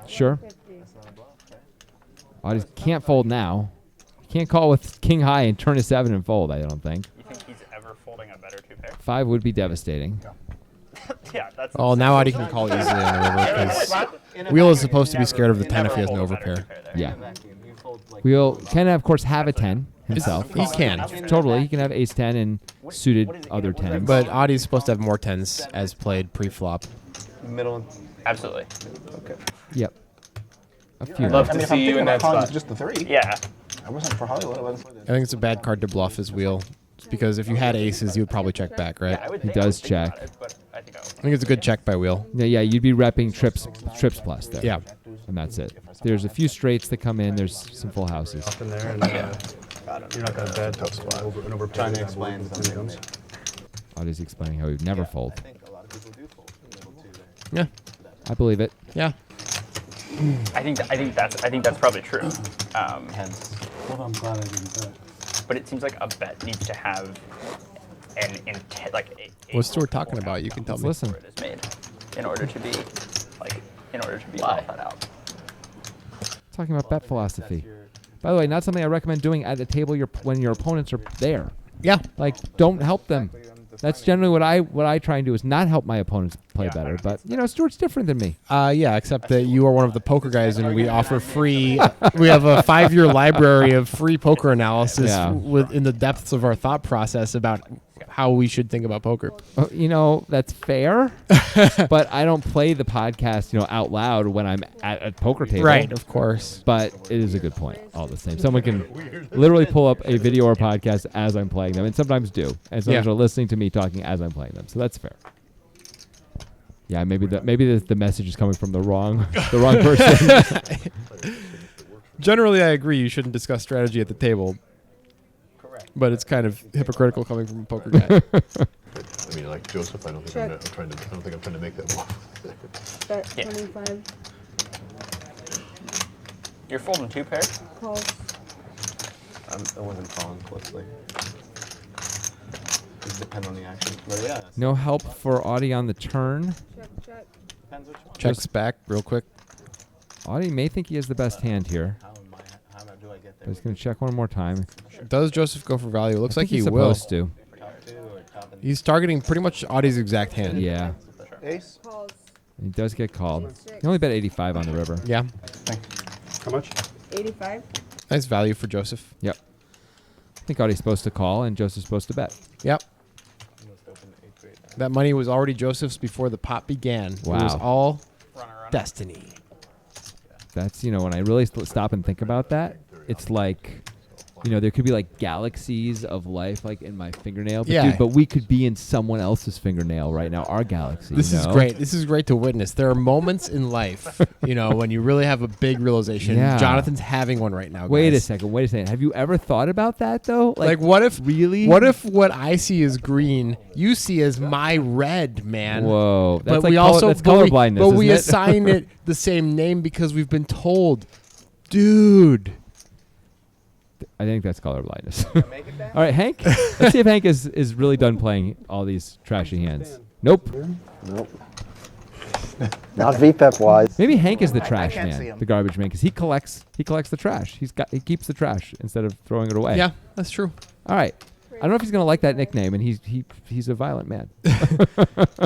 Sure. Audie can't fold now. He can't call with king high and turn a 7 and fold, I don't think. You think he's ever folding a better 2-pair? 5 would be devastating. Yeah, that's... Oh, now Audie can call easily on the river because Wheel is supposed to be scared of the 10 if he has an overpair. Yeah. Wheel can, of course, have a 10 himself. He can. Totally. He can have ace 10 and suited other 10s. But Audie's supposed to have more 10s as played pre-flop. Middle. Absolutely. Okay. Yep. A few. I'd love to see you in that spot. Just the 3. Yeah. I wasn't for Hollywood. I wasn't for I think it's a bad card to bluff his Wheel. Just because if you had aces, you would probably check back, right? He does check. I think it's a good check by Wheel. Yeah, you'd be repping trips plus there. Yeah. And that's it. There's a few straights that come in. There's some full houses. Up in there, and you're not going to bet tough spot. Over Trying to explain something. Audie's explaining how he'd never fold. Yeah. I believe it. Yeah. I think that's probably true. Well, I'm glad I didn't bet. But it seems like a bet needs to have an intent, like a What's Stuart talking about? You can tell me. Listen. it is made in order to be well thought out. Talking about bet philosophy. By the way, not something I recommend doing at the table when your opponents are there. Yeah. Like, don't help them. That's generally what I try and do is not help my opponents play better. But, you know, Stuart's different than me. Yeah, except that you are one of the poker guys, and we offer free. We have a 5-year library of free poker analysis in the depths of our thought process about how we should think about poker. You know, that's fair, but I don't play the podcast, out loud when I'm at a poker table. Right, of course. But it is a good point all the same. Someone can literally pull up a video or podcast as I'm playing them, and sometimes do. And sometimes are listening to me talking as I'm playing them. So that's fair. Yeah, maybe the message is coming from the wrong person. Generally, I agree. You shouldn't discuss strategy at the table. Correct. But it's kind of hypocritical coming from a poker guy. I mean, like Joseph, I don't think I'm trying to make that move. Bet 25. You're folding 2 pairs? Calls. I wasn't calling closely. It depends on the action. But yeah. No help for Audie on the turn. Check. Depends which one. Checks back real quick. Audie may think he has the best hand here. How do I get But there? he's going to check one more time. Does Joseph go for value? Looks I like think he he's will. supposed to. Top 2 or top and He's targeting pretty much Audie's exact hand. Yeah. Ace. Calls. He does get called. He only bet 85 on the river. Yeah. How much? 85. Nice value for Joseph. Yep. I think Audie's supposed to call and Joseph's supposed to bet. Yep. almost open 8th grade. That money was already Joseph's before the pot began. It was Wow. all Runner. destiny. That's, when I really stop and think about that, it's like, there could be like galaxies of life like in my fingernail. But, Yeah. dude, but we could be in someone else's fingernail right now, our galaxy. This is great. This is great to witness. There are moments in life, when you really have a big realization. Yeah. Jonathan's having one right now. Wait a guys. second. Have you ever thought about that, though? Like, what if really? What if what I see is green, you see as my red, man? Whoa. That's But like we also that's colorblindness, But we isn't it? assign it the same name because we've been told, dude. I think that's colorblindness. All right, Hank. Let's see if Hank is really done playing all these trashy hands. Nope. Nope. Not VPEP wise. Maybe Hank is the trash can't see man, him. the garbage man, because he collects the trash. He keeps the trash instead of throwing it away. Yeah, that's true. All right. I don't know if he's gonna like that nickname, and he's a violent man.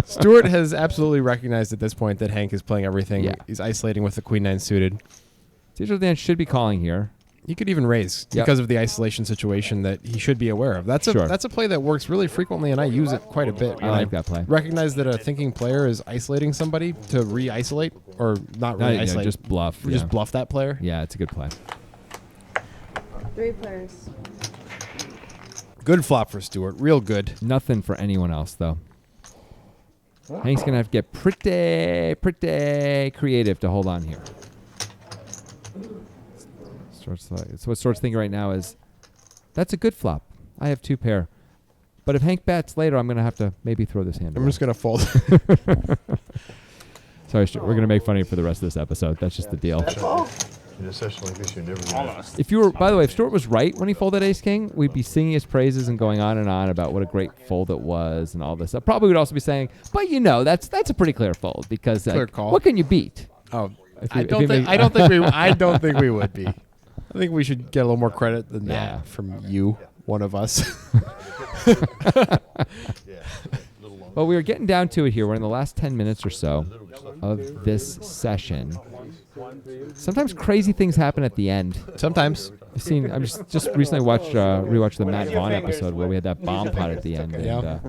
Stuart has absolutely recognized at this point that Hank is playing everything. Yeah. He's isolating with the Queen 9 suited. Digital Dan should be calling here. He could even raise Yep. because of the isolation situation that he should be aware of. That's a play that works really frequently, and I use it quite a bit. I like that play. Recognize that a thinking player is isolating somebody to re-isolate, or not No, really no, isolate. just bluff. Or just bluff that player. Yeah, it's a good play. 3 players. Good flop for Stuart. Real good. Nothing for anyone else though. Hank's gonna have to get pretty creative to hold on here. So what Stuart's thinking right now is, that's a good flop. I have 2 pair. But if Hank bets later, I'm going to have to maybe throw this hand I'm away. just going to fold. Sorry, Stuart. We're going to make fun of you for the rest of this episode. That's just the deal. In a session like this, you're never gonna. If you were, by the way, if Stuart was right when he folded Ace King, we'd be singing his praises and going on and on about what a great fold it was and all this stuff. Probably would also be saying, but that's a pretty clear fold because Clear call. what can you beat? Oh, If I you- don't if you think. make- I don't think we. I don't think we would be. I think we should get a little more credit than Yeah. that from you, one of us. Well, we are getting down to it here. We're in the last 10 minutes or so of this session. Sometimes crazy things happen at the end. Sometimes. I'm just recently rewatched the Matt Vaughn episode where we had that bomb pot at the end. And, Yeah.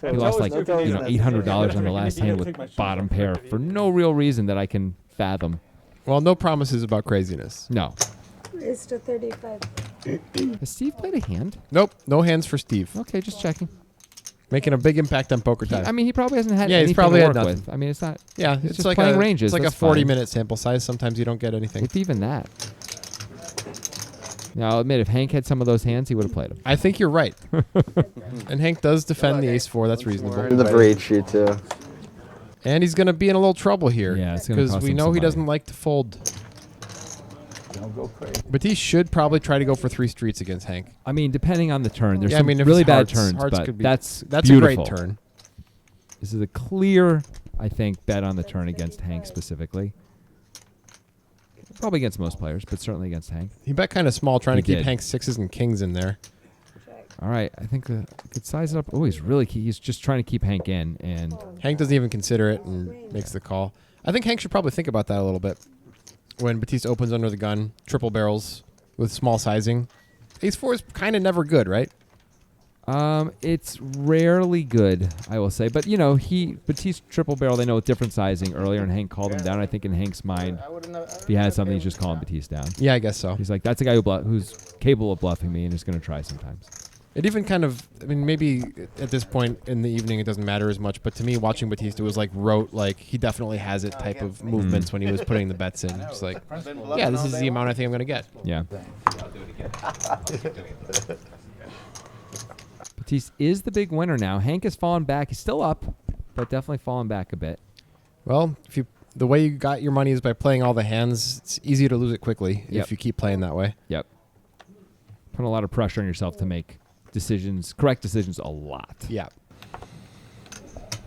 he lost like $800 on the last hand with bottom pair for no real reason that I can fathom. Well, no promises about craziness. No. Raised to 35. Has Steve played a hand? Nope. No hands for Steve. Okay, just checking. Making a big impact on poker time. He probably hasn't had Yeah, he's anything probably to had work nothing. with. I mean, it's not. Yeah, it's just like playing a ranges. It's like a That's fine. 40-minute sample size. Sometimes you don't get anything. If even that. Now, I'll admit, if Hank had some of those hands, he would have played them. I think you're right. And Hank does defend the ace-4. That's reasonable. In the breach, you too. And he's going to be in a little trouble here. Yeah, it's gonna because cost we him know some he money. doesn't like to fold. But he should probably try to go for 3 streets against Hank. I mean, depending on the turn, there's Yeah, I some mean, if really it's bad hearts- turns, hearts but could be- that's that's beautiful. a great turn. This is a clear, I think, bet on the turn against Hank specifically. Probably against most players, but certainly against Hank. He bet kind of small, trying He to keep did. Hank's 6s and kings in there. All right, I think I could size it up. Oh, he's just trying to keep Hank in, and Hank doesn't even consider it and makes the call. I think Hank should probably think about that a little bit. When Batiste opens under the gun, triple barrels with small sizing. Ace-4 is kind of never good, right? it's rarely good, I will say. But Batiste triple barrel, they know with different sizing earlier, and Hank called him down. I think in Hank's mind, if he had something, he's just calling Batiste down. Yeah, I guess so. He's like, that's a guy who's capable of bluffing me and is going to try sometimes. It even kind of, I mean, maybe at this point in the evening it doesn't matter as much, but to me, watching Batista was like he definitely has it type of movements when he was putting the bets in. It's like, yeah, this is the amount I think I'm going to get. Yeah. Batiste is the big winner now. Hank has fallen back. He's still up, but definitely fallen back a bit. Well, the way you got your money is by playing all the hands. It's easy to lose it quickly if you keep playing that way. Yep. Put a lot of pressure on yourself to make correct decisions a lot. Yeah.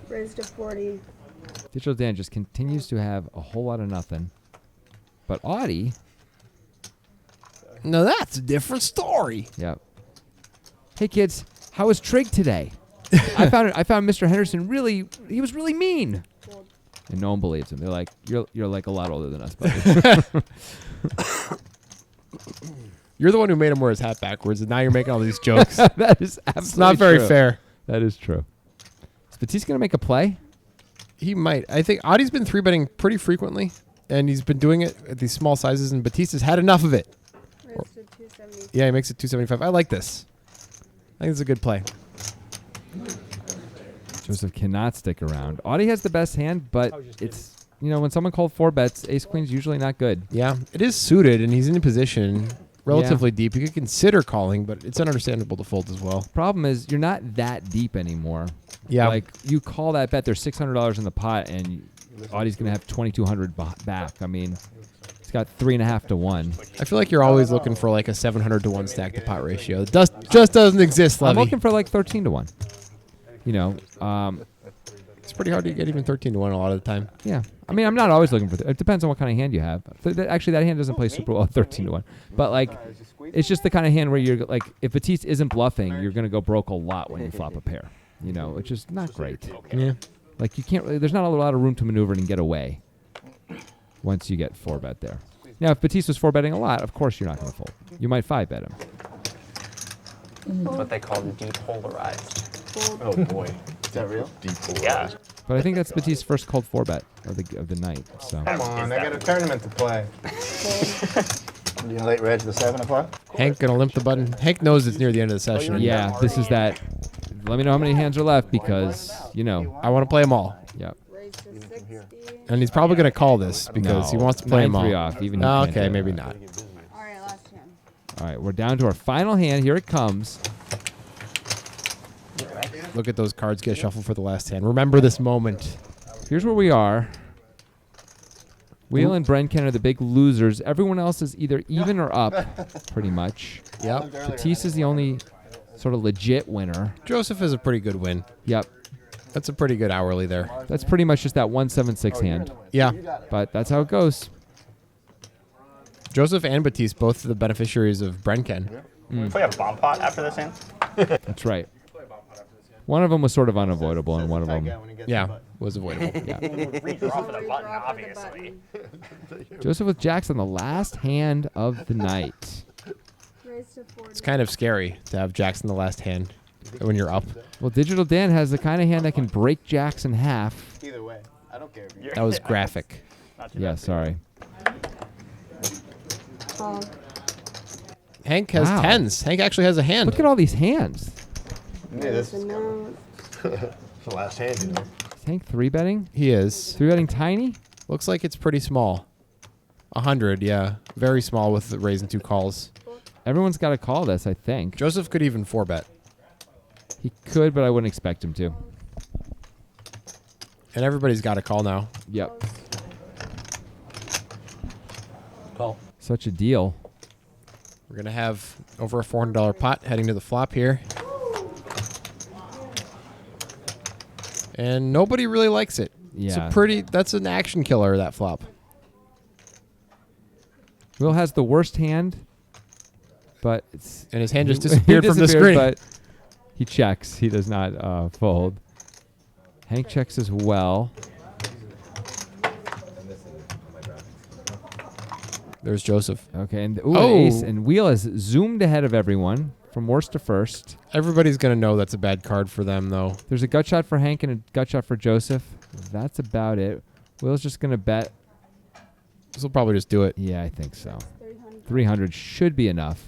Raised to 40. Digital Dan just continues to have a whole lot of nothing. But Audie. No, that's a different story. Yep. Hey kids, how was Trig today? I found Mr. Henderson he was really mean. And no one believes him. They're like, you're like a lot older than us, buddy. You're the one who made him wear his hat backwards, and now you're making all these jokes. That is absolutely It's not very fair. That is true. Is Batiste going to make a play? He might. I think Audie's been 3-betting pretty frequently, and he's been doing it at these small sizes, and Batista's had enough of it. Raised to 275. Yeah, he makes it 275. I like this. I think it's a good play. Joseph cannot stick around. Audie has the best hand, but it's, when someone called 4 bets, ace queen's usually not good. Yeah, it is suited, and he's in a position relatively deep. You could consider calling, but it's understandable to fold as well. Problem is, you're not that deep anymore. Yeah. Like, you call that bet, there's $600 in the pot, and Audie's going to have $2,200 back. I mean, it's got 3.5 to 1. I feel like you're always looking for like a 700 to 1 stack to pot ratio. It just doesn't exist, Levy. I'm looking for like 13 to 1. It's pretty hard to get even 13 to 1 a lot of the time. Yeah. I mean, I'm not always looking for it depends on what kind of hand you have. Actually, that hand doesn't play super well at 13 to 1. But like, it's just the kind of hand where you're like, if Batiste isn't bluffing, you're going to go broke a lot when you flop a pair. Which is not great. Yeah. Like, you can't really, there's not a lot of room to maneuver and get away once you get 4-bet there. Now, if Batiste was 4-betting a lot, of course you're not going to fold. You might 5-bet him. That's what they call depolarized. Oh boy. Is that real? Depolarized. Yeah. But I think that's Batiste's first called 4-bet of the night. So Come on, I got a tournament to play. You gonna late reg the 7 o'clock? Hank gonna limp the button. Hank knows it's near the end of the session. yeah, this is that. Let me know how many hands are left because, I want to play them all. Yep. Raised to 60. And he's probably going to call this because he wants to play them all. 9-3 off, even Oh, he can't okay, do it. maybe not. All right, last hand. All right, we're down to our final hand. Here it comes. Look at those cards get shuffled for the last hand. Remember this moment. Here's where we are. Wheel and Brenken are the big losers. Everyone else is either even or up, pretty much. Yep. Batiste is the only sort of legit winner. Joseph is a pretty good win. Yep. That's a pretty good hourly there. That's pretty much just that 1-7-6 hand. Yeah. But that's how it goes. Joseph and Batiste, both the beneficiaries of Brenken. Can we play a bomb pot after this hand? That's right. One of them was sort of unavoidable, and one of them, was avoidable. yeah. Redraw for the button, obviously. Joseph with jacks on the last hand of the night. Raised to 40. It's kind of scary to have jacks in the last hand when you're up. Well, Digital Dan has the kind of hand that can break jacks in half. Either way, I don't care. If you That was graphic. Yeah, sorry. Call. Hank has Wow. tens. Hank actually has a hand. Look at all these hands. Yeah, this Raised is to note. It's the last hand, Is Hank 3-betting? He is. 3-betting tiny? Looks like it's pretty small. 100, yeah. Very small with the raising 2 calls. Everyone's got to call this, I think. Joseph could even 4-bet. He could, but I wouldn't expect him to. And everybody's got a call now. Yep. Call. Such a deal. We're going to have over a $400 pot heading to the flop here. And nobody really likes it. Yeah. That's an action killer, that flop. Will has the worst hand, but it's... And his hand just he disappeared from the screen. But he checks. He does not fold. Hank checks as well. There's Joseph. Okay, and Oh. ace, and Wheel has zoomed ahead of everyone from worst to first. Everybody's going to know that's a bad card for them, though. There's a gut shot for Hank and a gut shot for Joseph. That's about it. Will's just going to bet. This will probably just do it. Yeah, I think so. 300 should be enough.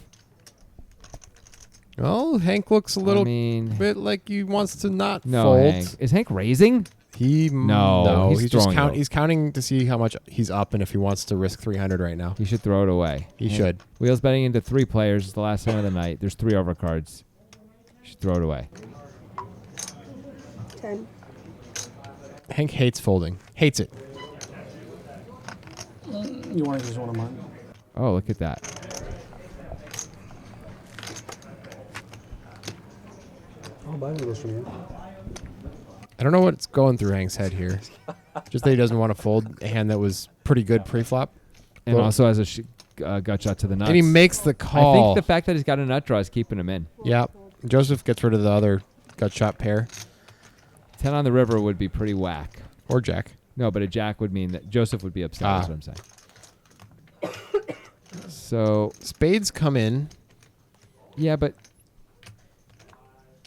Well, Hank looks a little bit like he wants to not fold. Hank. Is Hank raising? No, he's just he's counting to see how much he's up and if he wants to risk 300 right now. He should throw it away. He should. Wheels betting into 3 players. It's the last hand of the night. There's 3 overcards. You should throw it away. 10. Hank hates folding. Hates it. You want to use one of mine? Oh, look at that. I'll buy one of those from you. I don't know what's going through Hank's head here. Just that he doesn't want to fold a hand that was pretty good pre-flop. And also has a gut shot to the nuts. And he makes the call. I think the fact that he's got a nut draw is keeping him in. Yeah. Joseph gets rid of the other gut shot pair. 10 on the river would be pretty whack. Or jack. No, but a jack would mean that Joseph would be upset, is what I'm saying. So spades come in. Yeah, but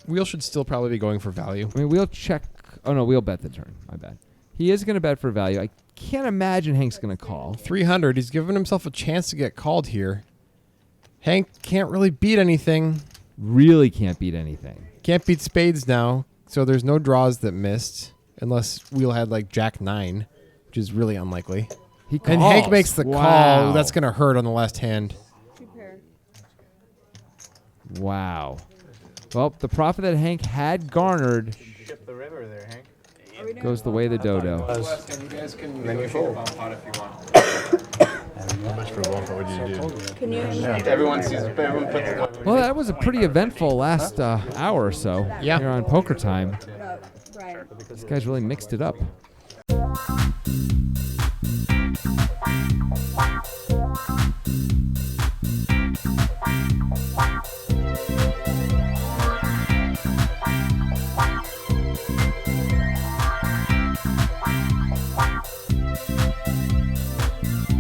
Wheel should still probably be going for value. I mean, we'll check. Oh, no, we'll bet the turn. My bad. He is going to bet for value. I can't imagine Hank's going to call. 300. He's given himself a chance to get called here. Hank can't really beat anything. Really can't beat anything. Can't beat spades now, so there's no draws that missed, unless Wheel had like jack 9, which is really unlikely. He calls. And Hank makes the call. That's going to hurt on the last hand. Wow. Well, the profit that Hank had garnered Ship the river there, Hank. goes the way of the dodo. You guys can negotiate a bomb pot if you want. How much for a bomb pot would you do? Can you? Everyone sees. Everyone puts it. Well, that was a pretty eventful last hour or so here on Poker Time. Brian. These guys really mixed it up.